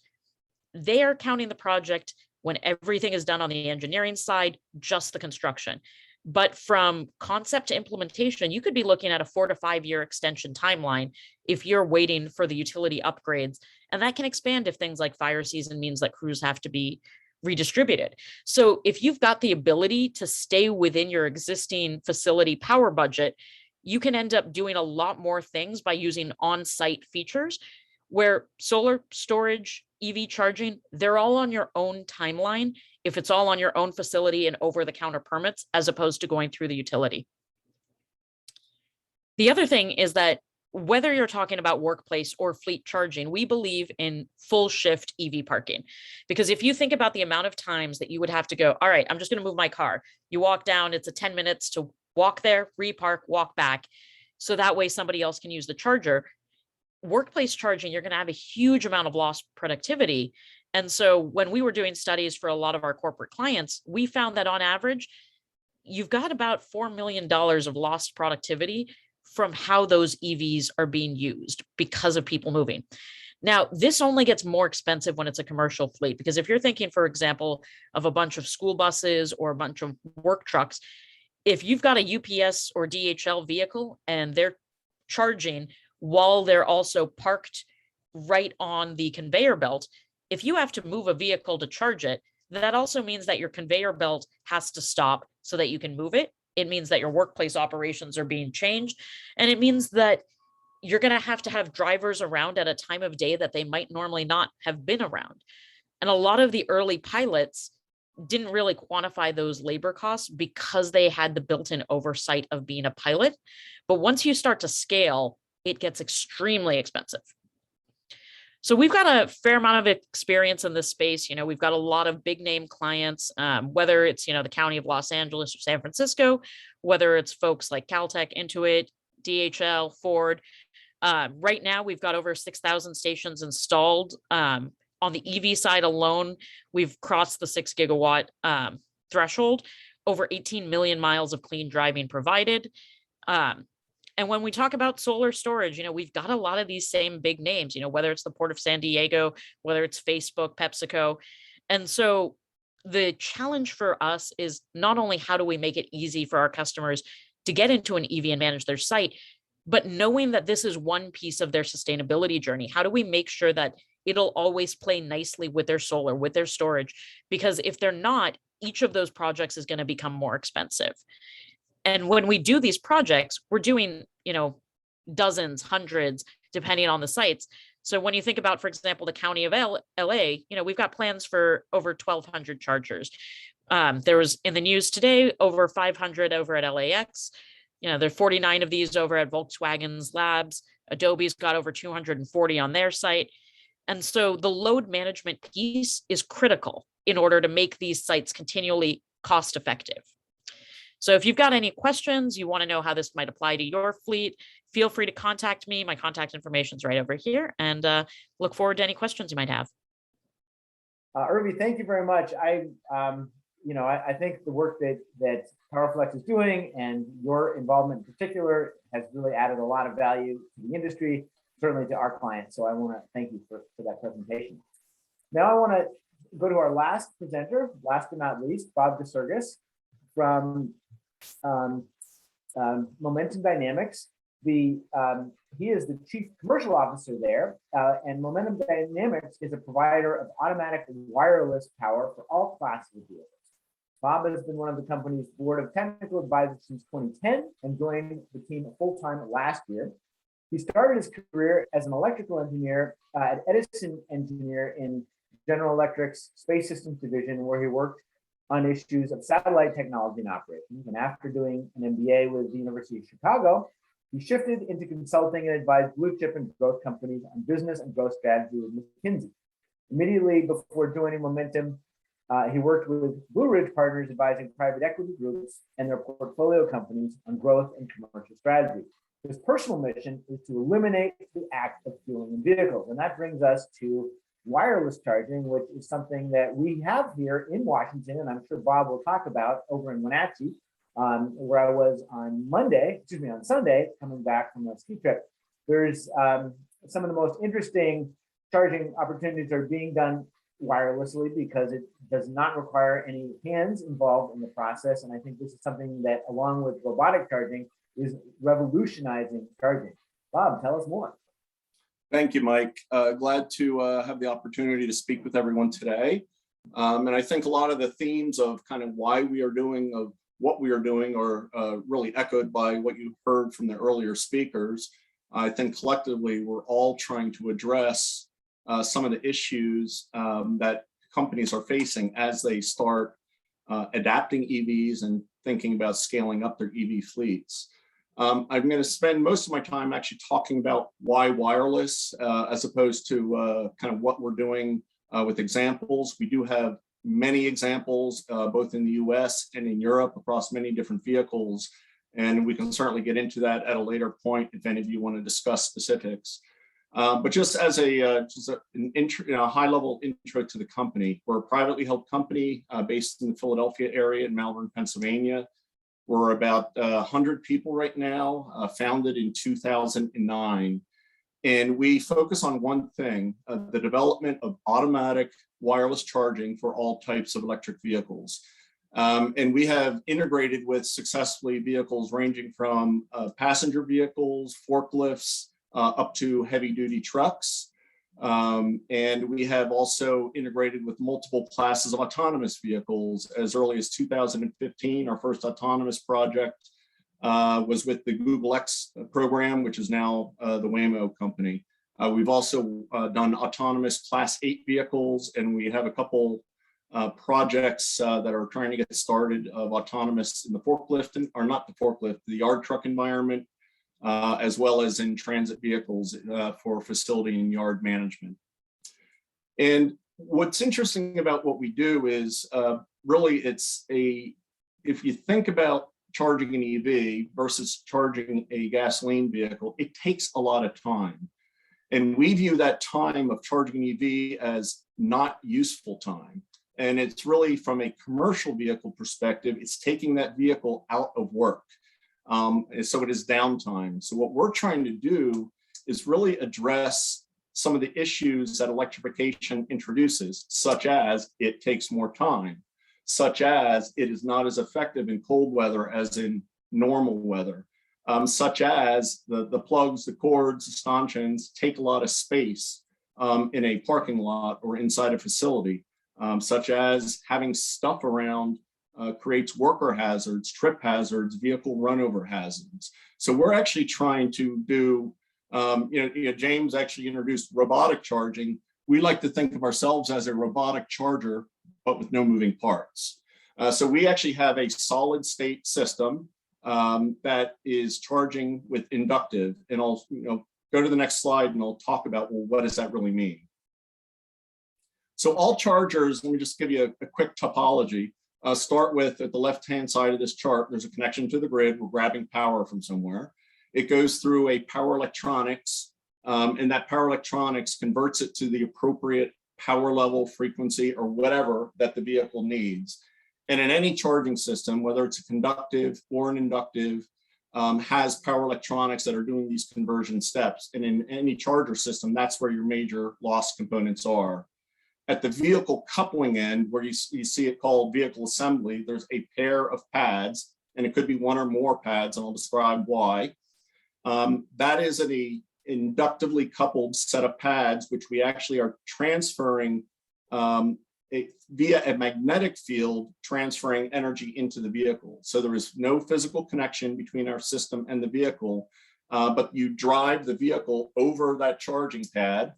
They are counting the project when everything is done on the engineering side, just the construction. But from concept to implementation, you could be looking at a 4 to 5 year extension timeline if you're waiting for the utility upgrades. And that can expand if things like fire season means that crews have to be redistributed. So if you've got the ability to stay within your existing facility power budget, you can end up doing a lot more things by using on-site features where solar storage, EV charging, they're all on your own timeline if it's all on your own facility and over-the-counter permits, as opposed to going through the utility. The other thing is that whether you're talking about workplace or fleet charging, we believe in full shift EV parking. Because if you think about the amount of times that you would have to go, all right, I'm just going to move my car. You walk down, it's a 10 minutes to walk there, repark, walk back. So that way somebody else can use the charger. Workplace charging, you're going to have a huge amount of lost productivity. And so when we were doing studies for a lot of our corporate clients, we found that on average, you've got about $4 million of lost productivity from how those EVs are being used because of people moving. Now, this only gets more expensive when it's a commercial fleet, because if you're thinking, for example, of a bunch of school buses or a bunch of work trucks, if you've got a UPS or DHL vehicle and they're charging while they're also parked right on the conveyor belt. If you have to move a vehicle to charge it, that also means that your conveyor belt has to stop so that you can move it. It means that your workplace operations are being changed. And it means that you're going to have drivers around at a time of day that they might normally not have been around. And a lot of the early pilots didn't really quantify those labor costs because they had the built-in oversight of being a pilot. But once you start to scale, it gets extremely expensive. So we've got a fair amount of experience in this space. We've got a lot of big name clients, whether it's, the County of Los Angeles or San Francisco, whether it's folks like Caltech, Intuit, DHL, Ford. Right now, we've got over 6,000 stations installed. On the EV side alone, we've crossed the 6 gigawatt threshold, over 18 million miles of clean driving provided. And when we talk about solar storage, we've got a lot of these same big names, whether it's the Port of San Diego, whether it's Facebook, PepsiCo. And so the challenge for us is not only how do we make it easy for our customers to get into an EV and manage their site, but knowing that this is one piece of their sustainability journey. How do we make sure that it'll always play nicely with their solar, with their storage? Because if they're not, each of those projects is going to become more expensive. And when we do these projects, we're doing, dozens, hundreds, depending on the sites. So when you think about, for example, the County of LA, we've got plans for over 1,200 chargers. There was in the news today, over 500 over at LAX. There are 49 of these over at Volkswagen's labs. Adobe's got over 240 on their site. And so the load management piece is critical in order to make these sites continually cost effective. So if you've got any questions, you want to know how this might apply to your fleet, feel free to contact me. My contact information is right over here, and look forward to any questions you might have. Urvi, thank you very much. I think the work that Powerflex is doing and your involvement in particular has really added a lot of value to the industry, certainly to our clients. So I want to thank you for that presentation. Now I want to go to our last presenter, last but not least, Bob Kacergis from Momentum Dynamics. He is the Chief Commercial Officer there, and Momentum Dynamics is a provider of automatic wireless power for all classes of vehicles. Bob has been one of the company's board of technical advisors since 2010 and joined the team full-time last year. He started his career as an electrical engineer at Edison Engineer in General Electric's Space Systems Division, where he worked on issues of satellite technology and operations. And after doing an MBA with the University of Chicago, he shifted into consulting and advised blue chip and growth companies on business and growth strategy with McKinsey. Immediately before joining Momentum, he worked with Blue Ridge Partners, advising private equity groups and their portfolio companies on growth and commercial strategy. His personal mission is to eliminate the act of fueling in vehicles. And that brings us to wireless charging, which is something that we have here in Washington, and I'm sure Bob will talk about over in Wenatchee, where I was on Sunday, coming back from a ski trip. There's some of the most interesting charging opportunities are being done wirelessly because it does not require any hands involved in the process. And I think this is something that, along with robotic charging, is revolutionizing charging. Bob, tell us more. Thank you, Mike. Glad to have the opportunity to speak with everyone today. And I think a lot of the themes of kind of why we are doing, of what we are doing, are really echoed by what you heard from the earlier speakers. I think collectively, we're all trying to address some of the issues that companies are facing as they start adapting EVs and thinking about scaling up their EV fleets. I'm going to spend most of my time actually talking about why wireless, as opposed to kind of what we're doing with examples. We do have many examples, both in the US and in Europe, across many different vehicles. And we can certainly get into that at a later point if any of you want to discuss specifics. But just as a high-level intro to the company, we're a privately held company based in the Philadelphia area in Malvern, Pennsylvania. We're about 100 people right now, founded in 2009. And we focus on one thing, the development of automatic wireless charging for all types of electric vehicles. And we have integrated with successfully vehicles ranging from passenger vehicles, forklifts, up to heavy duty trucks. And we have also integrated with multiple classes of autonomous vehicles. As early as 2015, our first autonomous project was with the Google X program, which is now the Waymo company. We've also done autonomous Class 8 vehicles, and we have a couple projects that are trying to get started of autonomous in the forklift, or not the forklift, the yard truck environment, as well as in transit vehicles for facility and yard management. And what's interesting about what we do is really if you think about charging an EV versus charging a gasoline vehicle, it takes a lot of time. And we view that time of charging an EV as not useful time. And it's really, from a commercial vehicle perspective, it's taking that vehicle out of work. So it is downtime. So what we're trying to do is really address some of the issues that electrification introduces, such as it takes more time, such as it is not as effective in cold weather as in normal weather, such as the plugs, the cords, the stanchions take a lot of space in a parking lot or inside a facility, such as having stuff around creates worker hazards, trip hazards, vehicle runover hazards. So we're actually trying to do, James actually introduced robotic charging. We like to think of ourselves as a robotic charger, but with no moving parts. So we actually have a solid state system that is charging with inductive. And I'll go to the next slide and I'll talk about, well, what does that really mean? So all chargers, let me just give you a quick topology. Start with, at the left-hand side of this chart, there's a connection to the grid. We're grabbing power from somewhere. It goes through a power electronics, and that power electronics converts it to the appropriate power level, frequency, or whatever that the vehicle needs. And in any charging system, whether it's a conductive or an inductive, has power electronics that are doing these conversion steps. And in any charger system, that's where your major loss components are. At the vehicle coupling end, where you see it called vehicle assembly, there's a pair of pads, and it could be one or more pads, and I'll describe why. That is an inductively coupled set of pads, which we actually are transferring via a magnetic field, transferring energy into the vehicle. So there is no physical connection between our system and the vehicle, but you drive the vehicle over that charging pad,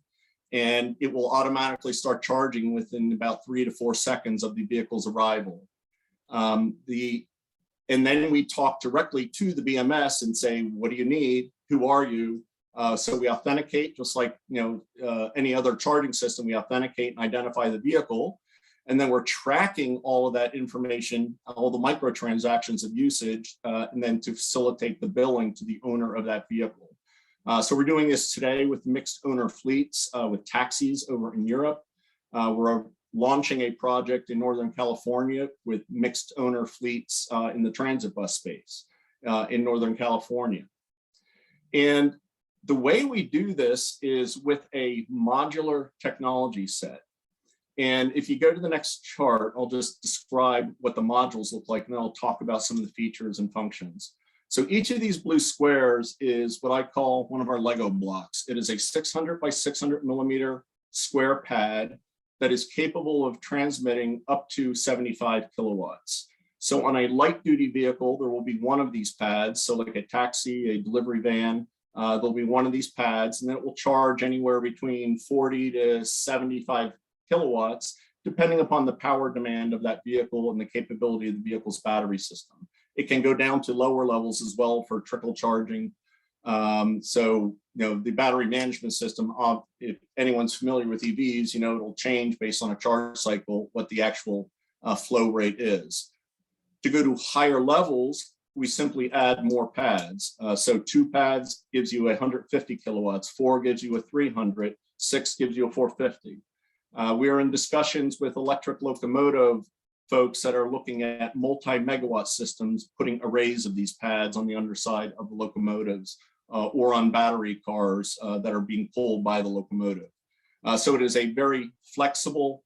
and it will automatically start charging within about 3 to 4 seconds of the vehicle's arrival. And then we talk directly to the BMS and say, what do you need? Who are you? So we authenticate, just like any other charging system, we authenticate and identify the vehicle. And then we're tracking all of that information, all the microtransactions of usage, and then to facilitate the billing to the owner of that vehicle. So we're doing this today with mixed owner fleets, with taxis over in Europe. We're launching a project in Northern California with mixed owner fleets in the transit bus space in Northern California. And the way we do this is with a modular technology set. And if you go to the next chart, I'll just describe what the modules look like, and then I'll talk about some of the features and functions. So each of these blue squares is what I call one of our Lego blocks. It is a 600 by 600 millimeter square pad that is capable of transmitting up to 75 kilowatts. So on a light duty vehicle, there will be one of these pads. So like a taxi, a delivery van, there'll be one of these pads, and then it will charge anywhere between 40 to 75 kilowatts, depending upon the power demand of that vehicle and the capability of the vehicle's battery system. It can go down to lower levels as well for trickle charging. So, the battery management system, if anyone's familiar with EVs, it'll change based on a charge cycle, what the actual flow rate is. To go to higher levels, we simply add more pads. So 2 pads gives you 150 kilowatts, 4 gives you a 300, 6 gives you a 450. We are in discussions with electric locomotive folks that are looking at multi-megawatt systems, putting arrays of these pads on the underside of the locomotives or on battery cars that are being pulled by the locomotive. So it is a very flexible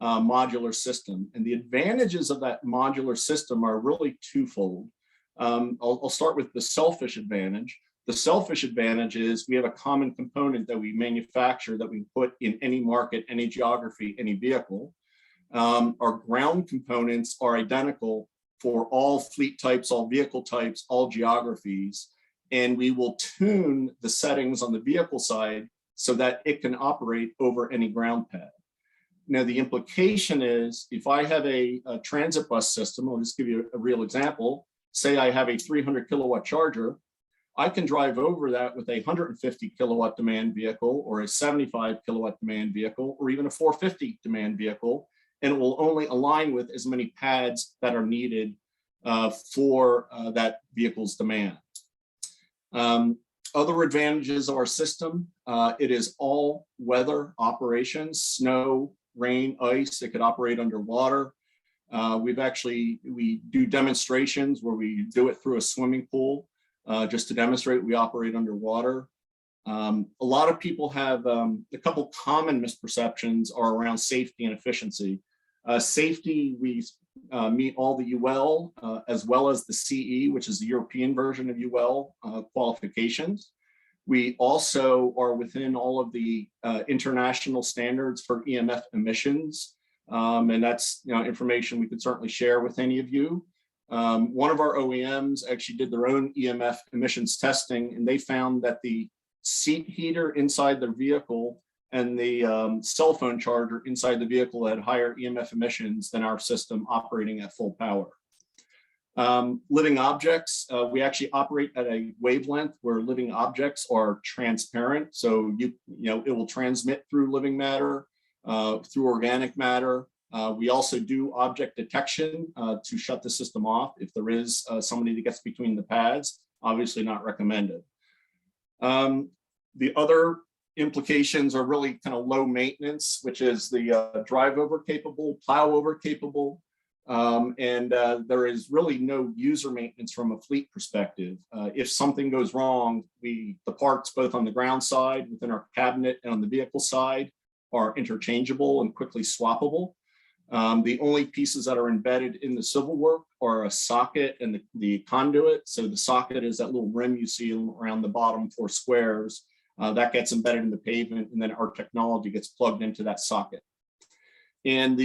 modular system. And the advantages of that modular system are really twofold. I'll start with the selfish advantage. The selfish advantage is we have a common component that we manufacture that we put in any market, any geography, any vehicle. Our ground components are identical for all fleet types, all vehicle types, all geographies. And we will tune the settings on the vehicle side so that it can operate over any ground pad. Now, the implication is if I have a transit bus system, I'll just give you a real example. Say I have a 300 kilowatt charger, I can drive over that with a 150 kilowatt demand vehicle or a 75 kilowatt demand vehicle or even a 450 demand vehicle, and it will only align with as many pads that are needed for that vehicle's demand. Other advantages of our system, it is all weather operations, snow, rain, ice. It could operate underwater. We do demonstrations where we do it through a swimming pool just to demonstrate we operate underwater. A lot of people have a couple common misperceptions are around safety and efficiency. Safety, we meet all the UL as well as the CE, which is the European version of UL qualifications. We also are within all of the international standards for EMF emissions. And that's information we could certainly share with any of you. One of our OEMs actually did their own EMF emissions testing, and they found that the seat heater inside their vehicle and the cell phone charger inside the vehicle had higher EMF emissions than our system operating at full power. Living objects, we actually operate at a wavelength where living objects are transparent. So it will transmit through living matter, through organic matter. We also do object detection to shut the system off if there is somebody that gets between the pads. Obviously not recommended. The other implications are really kind of low maintenance, which is the drive over capable, plow over capable. And there is really no user maintenance from a fleet perspective. If something goes wrong, the parts both on the ground side, within our cabinet, and on the vehicle side are interchangeable and quickly swappable. The only pieces that are embedded in the civil work are a socket and the conduit. So the socket is that little rim you see around the bottom 4 squares. That gets embedded in the pavement, and then our technology gets plugged into that socket. And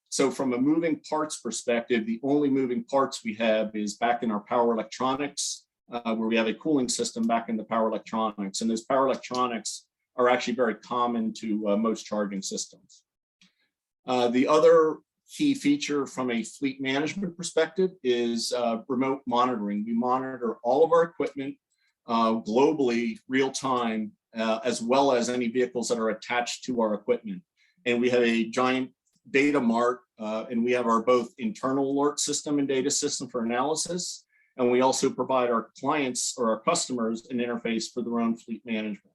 so from a moving parts perspective, the only moving parts we have is back in our power electronics, where we have a cooling system back in the power electronics. And those power electronics are actually very common to most charging systems. The other key feature from a fleet management perspective is remote monitoring. We monitor all of our equipment globally, real time, as well as any vehicles that are attached to our equipment. And we have a giant data mart, and we have our both internal alert system and data system for analysis. And we also provide our clients or our customers an interface for their own fleet management.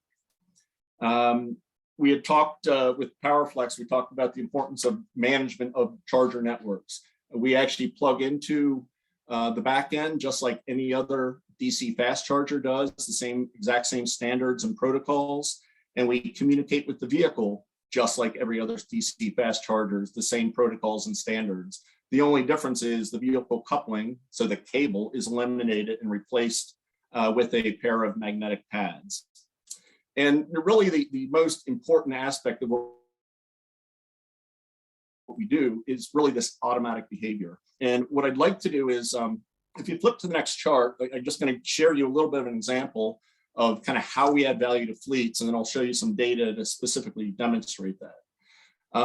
We had talked with Powerflex, we talked about the importance of management of charger networks. We actually plug into the back end, just like any other DC fast charger does, the exact same standards and protocols. And we communicate with the vehicle, just like every other DC fast chargers, the same protocols and standards. The only difference is the vehicle coupling, so the cable is eliminated and replaced with a pair of magnetic pads. And really the most important aspect of what we do is really this automatic behavior. And what I'd like to do is, if you flip to the next chart, I'm just going to share you a little bit of an example of kind of how we add value to fleets, and then I'll show you some data to specifically demonstrate that.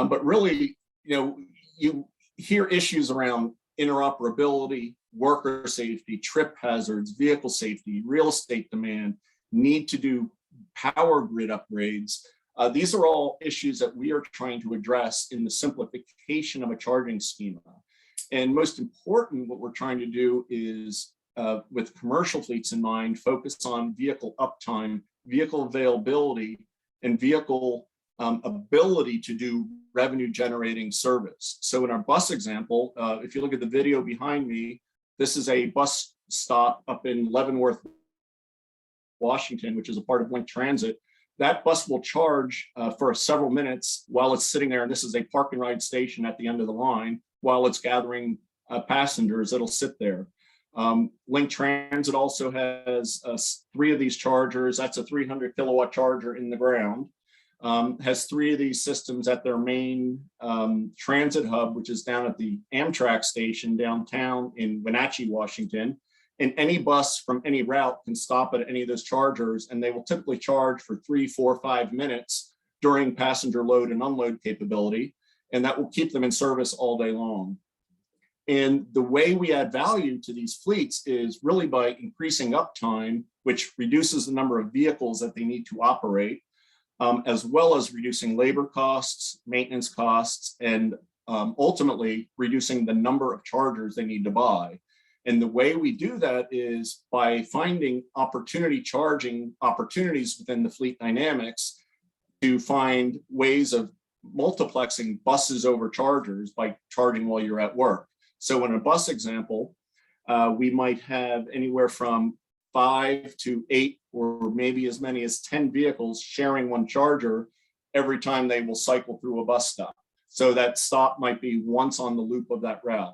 But really, you hear issues around interoperability, worker safety, trip hazards, vehicle safety, real estate demand, need to do power grid upgrades. These are all issues that we are trying to address in the simplification of a charging schema. And most important, what we're trying to do is, with commercial fleets in mind, focus on vehicle uptime, vehicle availability, and vehicle ability to do revenue generating service. So in our bus example, if you look at the video behind me, this is a bus stop up in Leavenworth, Washington, which is a part of Link Transit. that bus will charge for several minutes while it's sitting there. And this is a park and ride station at the end of the line. While it's gathering passengers, it'll sit there. Link Transit also has 3 of these chargers. That's a 300 kilowatt charger in the ground. Has 3 of these systems at their main transit hub, which is down at the Amtrak station downtown in Wenatchee, Washington. And any bus from any route can stop at any of those chargers, and they will typically charge for 3, 4, 5 minutes during passenger load and unload capability, and that will keep them in service all day long. And the way we add value to these fleets is really by increasing uptime, which reduces the number of vehicles that they need to operate, as well as reducing labor costs, maintenance costs, and ultimately reducing the number of chargers they need to buy. And the way we do that is by finding opportunity charging opportunities within the fleet dynamics to find ways of multiplexing buses over chargers by charging while you're at work. So in a bus example, we might have anywhere from 5 to 8 or maybe as many as 10 vehicles sharing one charger every time they will cycle through a bus stop. So that stop might be once on the loop of that route.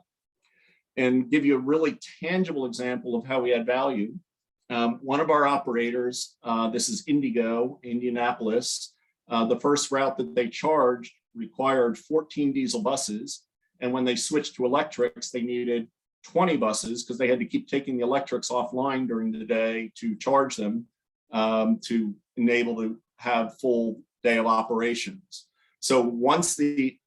And give you a really tangible example of how we add value. One of our operators, this is Indigo, Indianapolis, the first route that they charged required 14 diesel buses. And when they switched to electrics, they needed 20 buses because they had to keep taking the electrics offline during the day to charge them to enable to have full day of operations. So once the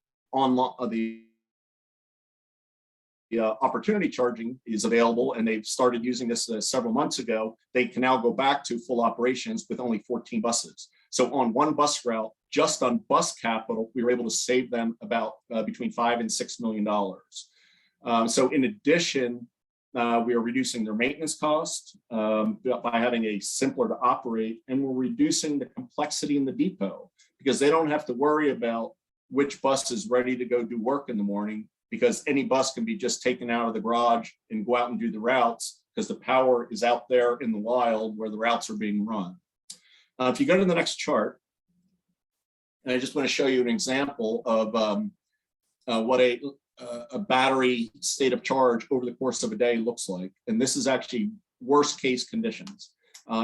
opportunity charging is available, and they've started using this several months ago, they can now go back to full operations with only 14 buses. So on one bus route, just on bus capital, we were able to save them about between $5 and $6 million. So in addition, we are reducing their maintenance costs by having a simpler to operate, and we're reducing the complexity in the depot because they don't have to worry about which bus is ready to go do work in the morning, because any bus can be just taken out of the garage and go out and do the routes because the power is out there in the wild where the routes are being run. If you go to the next chart, and I just want to show you an example of what a battery state of charge over the course of a day looks like. And this is actually worst case conditions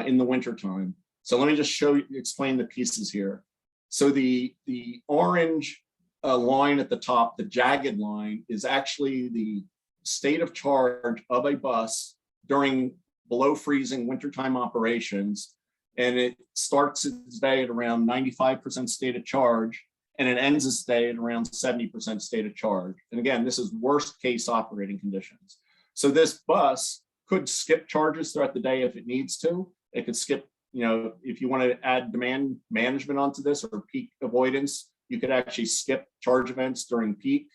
in the wintertime. So let me just explain the pieces here. So the orange line at the top, the jagged line, is actually the state of charge of a bus during below freezing wintertime operations. And it starts its day at around 95% state of charge, and it ends its day at around 70% state of charge. And again, this is worst case operating conditions. So this bus could skip charges throughout the day if it needs to. It could skip, if you want to add demand management onto this or peak avoidance, you could actually skip charge events during peak.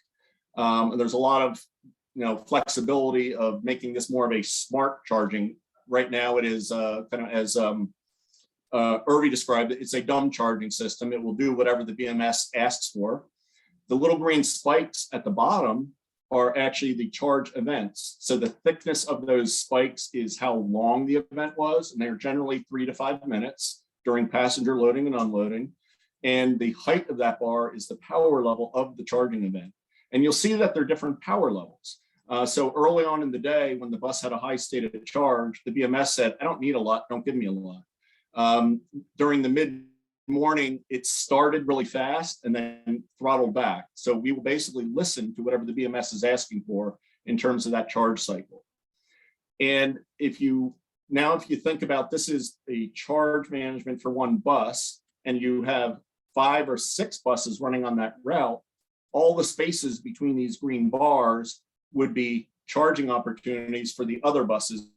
And there's a lot of flexibility of making this more of a smart charging. Right now it is kind of as Urvi described it, it's a dumb charging system. It will do whatever the BMS asks for. The little green spikes at the bottom are actually the charge events. So the thickness of those spikes is how long the event was, and they're generally 3 to 5 minutes during passenger loading and unloading. And the height of that bar is the power level of the charging event. And you'll see that they're different power levels. So early on in the day, when the bus had a high state of charge, the BMS said, I don't need a lot, don't give me a lot. During the mid-morning, it started really fast and then throttled back. So we will basically listen to whatever the BMS is asking for in terms of that charge cycle. And if you think about this is a charge management for one bus, and you have 5 or 6 buses running on that route, all the spaces between these green bars would be charging opportunities for the other buses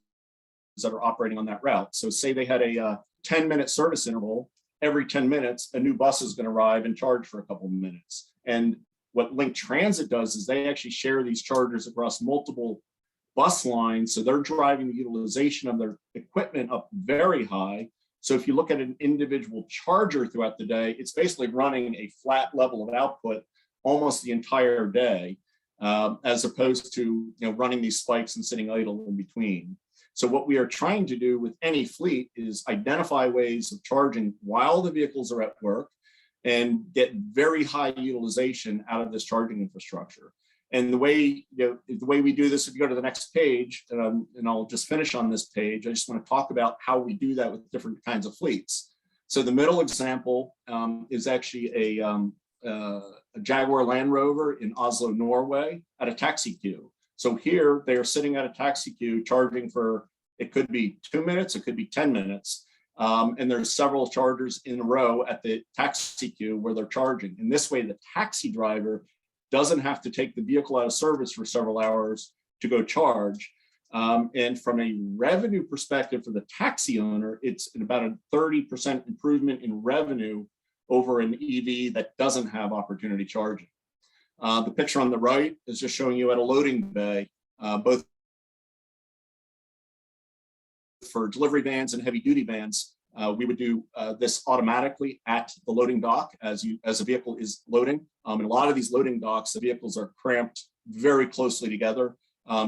that are operating on that route. So say they had a 10-minute service interval, every 10 minutes, a new bus is going to arrive and charge for a couple of minutes. And what Link Transit does is they actually share these chargers across multiple bus lines. So they're driving the utilization of their equipment up very high. So if you look at an individual charger throughout the day, it's basically running a flat level of output almost the entire day. as opposed to running these spikes and sitting idle in between. So what we are trying to do with any fleet is identify ways of charging while the vehicles are at work and get very high utilization out of this charging infrastructure. And the way we do this, if you go to the next page, and I'll just finish on this page, I just want to talk about how we do that with different kinds of fleets. So the middle example is actually a Jaguar Land Rover in Oslo, Norway, at a taxi queue. So here they are sitting at a taxi queue charging for, it could be 2 minutes, it could be 10 minutes. And there's several chargers in a row at the taxi queue where they're charging. And this way, the taxi driver doesn't have to take the vehicle out of service for several hours to go charge. And from a revenue perspective for the taxi owner, it's about a 30% improvement in revenue over an EV that doesn't have opportunity charging. The picture on the right is just showing you at a loading bay, both for delivery vans and heavy duty vans. We would do this automatically at the loading dock as a vehicle is loading. And a lot of these loading docks, the vehicles are cramped very closely together.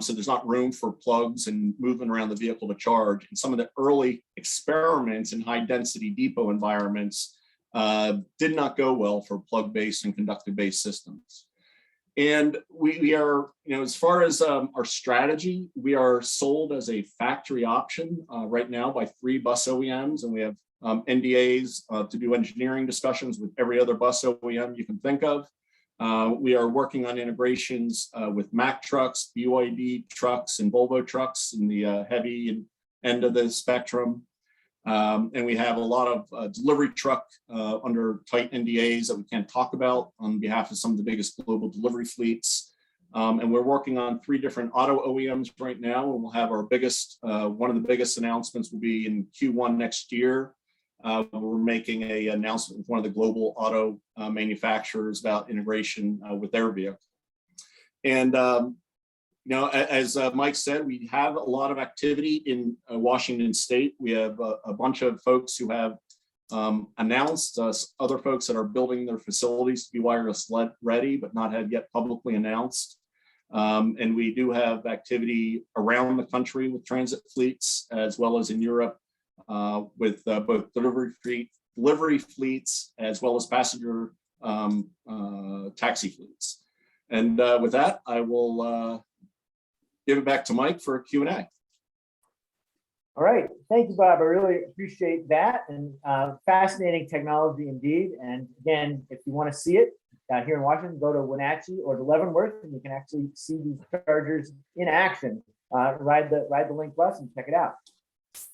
So there's not room for plugs and movement around the vehicle to charge. And some of the early experiments in high density depot environments did not go well for plug-based and conductive-based systems. And we are, as far as our strategy, we are sold as a factory option right now by 3 bus OEMs, and we have NDAs to do engineering discussions with every other bus OEM you can think of. We are working on integrations with Mack trucks, BYD trucks, and Volvo trucks in the heavy end of the spectrum. And we have a lot of delivery truck under tight NDAs that we can't talk about on behalf of some of the biggest global delivery fleets. And we're working on 3 different auto OEMs right now, and we'll have our biggest, one of the biggest announcements will be in Q1 next year. We're making an announcement with one of the global auto manufacturers about integration with their vehicle. And as Mike said, we have a lot of activity in Washington State. We have a bunch of folks who have announced, other folks that are building their facilities to be wireless ready, but not have yet publicly announced. And we do have activity around the country with transit fleets, as well as in Europe with both delivery fleets, as well as passenger taxi fleets. And with that, I will give it back to Mike for a Q&A. All right, thank you, Bob. I really appreciate that, and fascinating technology indeed. And again, if you want to see it here in Washington, go to Wenatchee or to Leavenworth, and you can actually see these chargers in action. Ride the Link bus and check it out.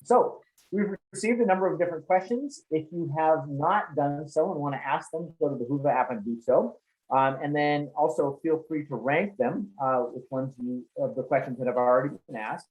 So we've received a number of different questions. If you have not done so and want to ask them, go to the Whova app and do so. And then also feel free to rank them, which ones of the questions that have already been asked.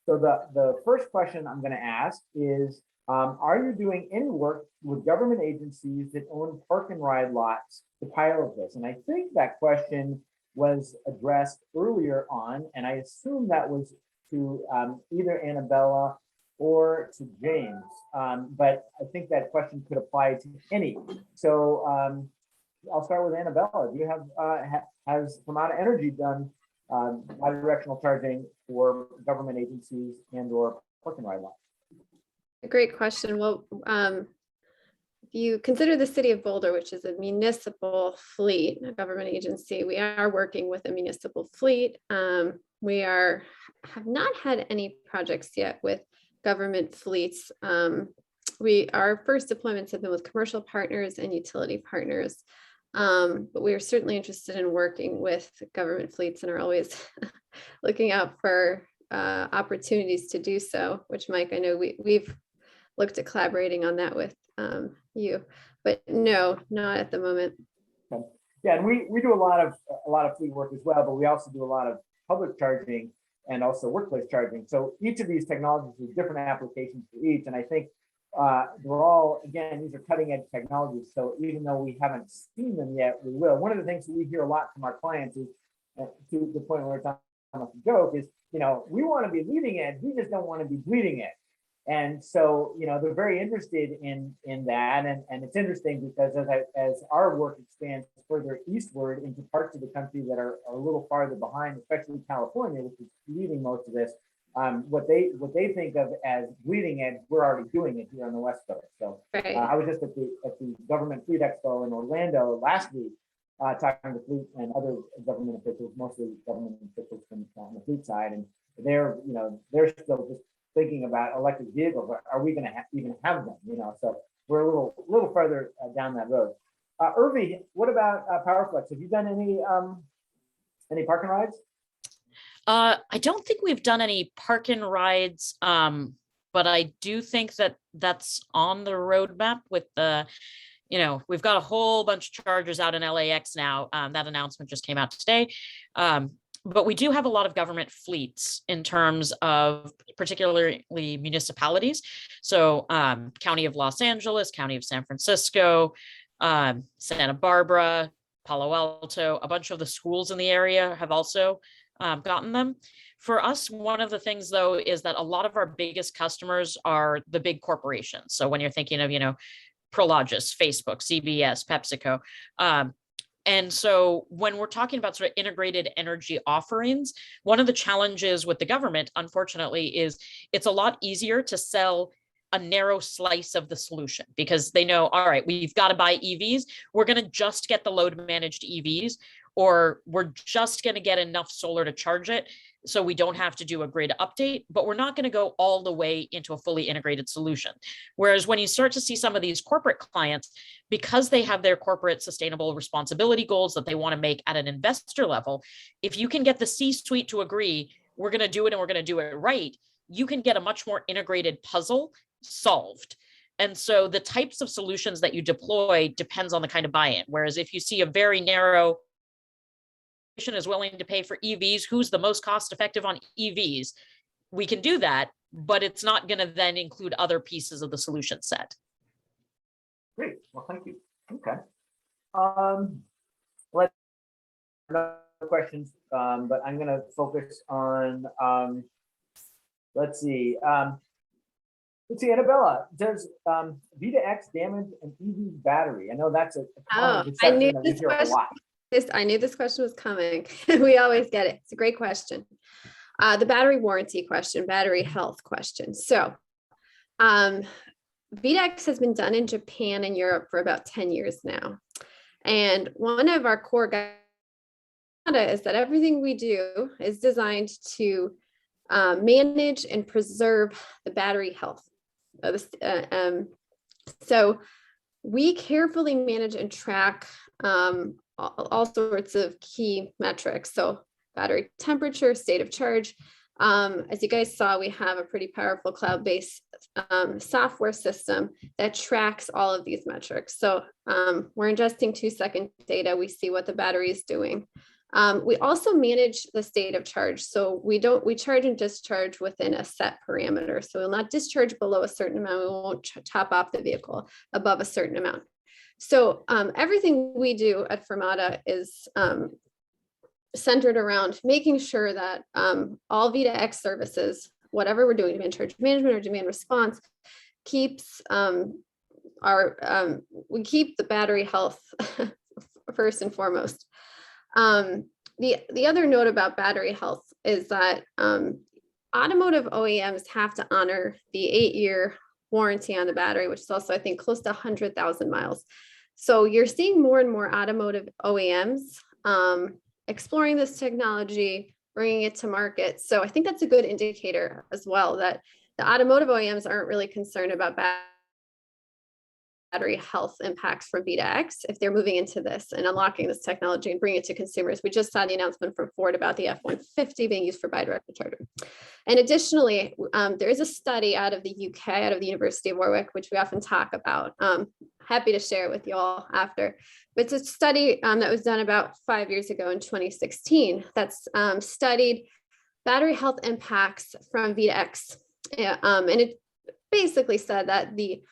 So the first question I'm going to ask is, are you doing any work with government agencies that own park and ride lots to pilot this? And I think that question was addressed earlier on, and I assume that was to either Annabella or to James, but I think that question could apply to any. So I'll start with Annabella. Do you have, has Fermata Energy done bidirectional charging for government agencies and or park and ride lots? A great question. Well, if you consider the city of Boulder, which is a municipal fleet, a government agency, we are working with a municipal fleet. We have not had any projects yet with government fleets. Our first deployments have been with commercial partners and utility partners. But we are certainly interested in working with government fleets and are always looking out for opportunities to do so, which Mike, I know we've looked at collaborating on that with you, but no, not at the moment. Okay. Yeah, and we do a lot of fleet work as well, but we also do a lot of public charging and also workplace charging. So each of these technologies has different applications for each, and I think they're all, again, these are cutting edge technologies. So even though we haven't seen them yet, we will. One of the things that we hear a lot from our clients is, to the point where it's almost a joke, is, we want to be leading edge, we just don't want to be bleeding edge. And so, they're very interested in that. And it's interesting because as our work expands further eastward into parts of the country that are a little farther behind, especially California, which is leading most of this, what they think of as bleeding edge, we're already doing it here on the West Coast. So Right. I was just at the Government Fleet Expo in Orlando last week, talking to fleet and other government officials, mostly government officials from on the fleet side, and they're still just thinking about electric vehicles. Are we going to even have them? So we're a little further down that road. Urvi, what about Powerflex? Have you done any parking rides? I don't think we've done any park and rides, but I do think that that's on the roadmap with the, we've got a whole bunch of chargers out in LAX now. That announcement just came out today. But we do have a lot of government fleets in terms of particularly municipalities. So County of Los Angeles, County of San Francisco, Santa Barbara, Palo Alto, a bunch of the schools in the area have also gotten them. For us, one of the things though is that a lot of our biggest customers are the big corporations. So when you're thinking of, Prologis, Facebook, CBS, PepsiCo, and so when we're talking about sort of integrated energy offerings, one of the challenges with the government, unfortunately, is it's a lot easier to sell a narrow slice of the solution because they know, all right, we've got to buy EVs. We're going to just get the load managed EVs, or we're just going to get enough solar to charge it so we don't have to do a grid update, but we're not going to go all the way into a fully integrated solution. Whereas when you start to see some of these corporate clients, because they have their corporate sustainable responsibility goals that they want to make at an investor level, if you can get the C-suite to agree, we're going to do it and we're going to do it right, you can get a much more integrated puzzle solved. And so the types of solutions that you deploy depends on the kind of buy-in. Whereas if you see a very narrow is willing to pay for EVs, who's the most cost effective on EVs, we can do that, but it's not going to then include other pieces of the solution set. Great. Well, thank you. Okay. Let's questions, but I'm going to focus on let's see, Annabella, does V2X damage an EV battery? I know that's a common perception that we hear a lot. I knew this question was coming. We always get it. It's a great question. The battery warranty question, battery health question. So V2X has been done in Japan and Europe for about 10 years now. And one of our core guidelines is that everything we do is designed to manage and preserve the battery health. So we carefully manage and track all sorts of key metrics. So battery temperature, state of charge. As you guys saw, we have a pretty powerful cloud-based software system that tracks all of these metrics. So we're ingesting 2-second data. We see what the battery is doing. We also manage the state of charge. So we charge and discharge within a set parameter. So we'll not discharge below a certain amount. We won't top off the vehicle above a certain amount. So everything we do at Fermata is centered around making sure that all V2X services, whatever we're doing, demand charge management or demand response, keeps we keep the battery health first and foremost. The other note about battery health is that automotive OEMs have to honor the 8-year warranty on the battery, which is also, I think, close to 100,000 miles. So you're seeing more and more automotive OEMs exploring this technology, bringing it to market. So I think that's a good indicator as well, that the automotive OEMs aren't really concerned about battery health impacts from V2X if they're moving into this and unlocking this technology and bringing it to consumers. We just saw the announcement from Ford about the F-150 being used for bidirectional charging. And additionally, there is a study out of the UK, out of the University of Warwick, which we often talk about. Happy to share it with you all after. But it's a study that was done about 5 years ago in 2016 that's studied battery health impacts from V2X. And it basically said that the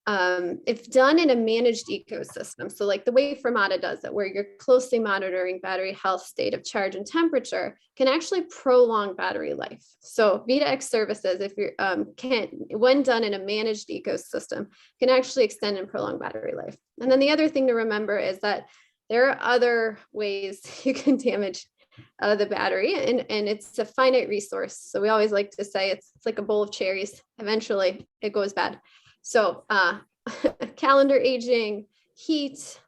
if done in a managed ecosystem, so like the way Fermata does it, where you're closely monitoring battery health, state of charge, and temperature, can actually prolong battery life. So VDX services, if you're when done in a managed ecosystem, can actually extend and prolong battery life. And then the other thing to remember is that there are other ways you can damage the battery, and it's a finite resource. So we always like to say it's like a bowl of cherries. Eventually, it goes bad. So calendar aging, heat,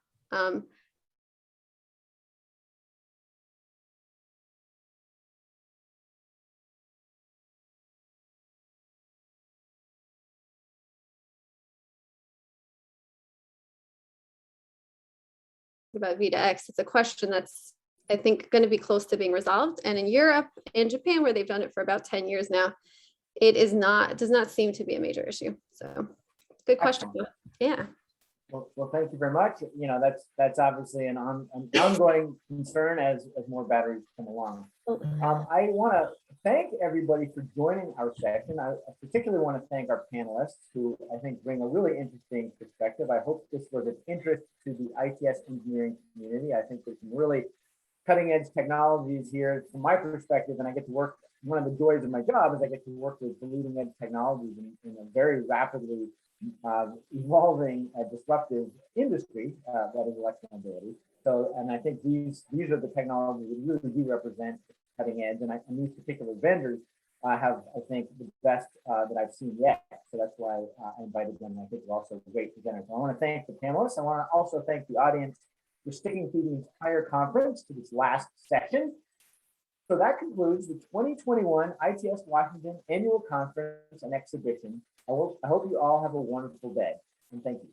about V2X, it's a question that's, I think, going to be close to being resolved. And in Europe and Japan, where they've done it for about 10 years now, it does not seem to be a major issue. So good question. Excellent. Yeah. Well, thank you very much. You know, that's obviously an ongoing concern as more batteries come along. I want to thank everybody for joining our session. I particularly want to thank our panelists, who I think bring a really interesting perspective. I hope this was of interest to the ITS engineering community. I think there's some really cutting edge technologies here from my perspective, and I get to work. One of the joys of my job is I get to work with the leading edge technologies in a very rapidly evolving, disruptive industry that is electromobility. So, and I think these are the technologies that really do represent cutting edge, and these particular vendors have, I think, the best that I've seen yet. So that's why I invited them. I think they're also great presenters. So I want to thank the panelists. I want to also thank the audience for sticking through the entire conference to this last session. So that concludes the 2021 ITS Washington Annual Conference and Exhibition. I hope you all have a wonderful day, and thank you.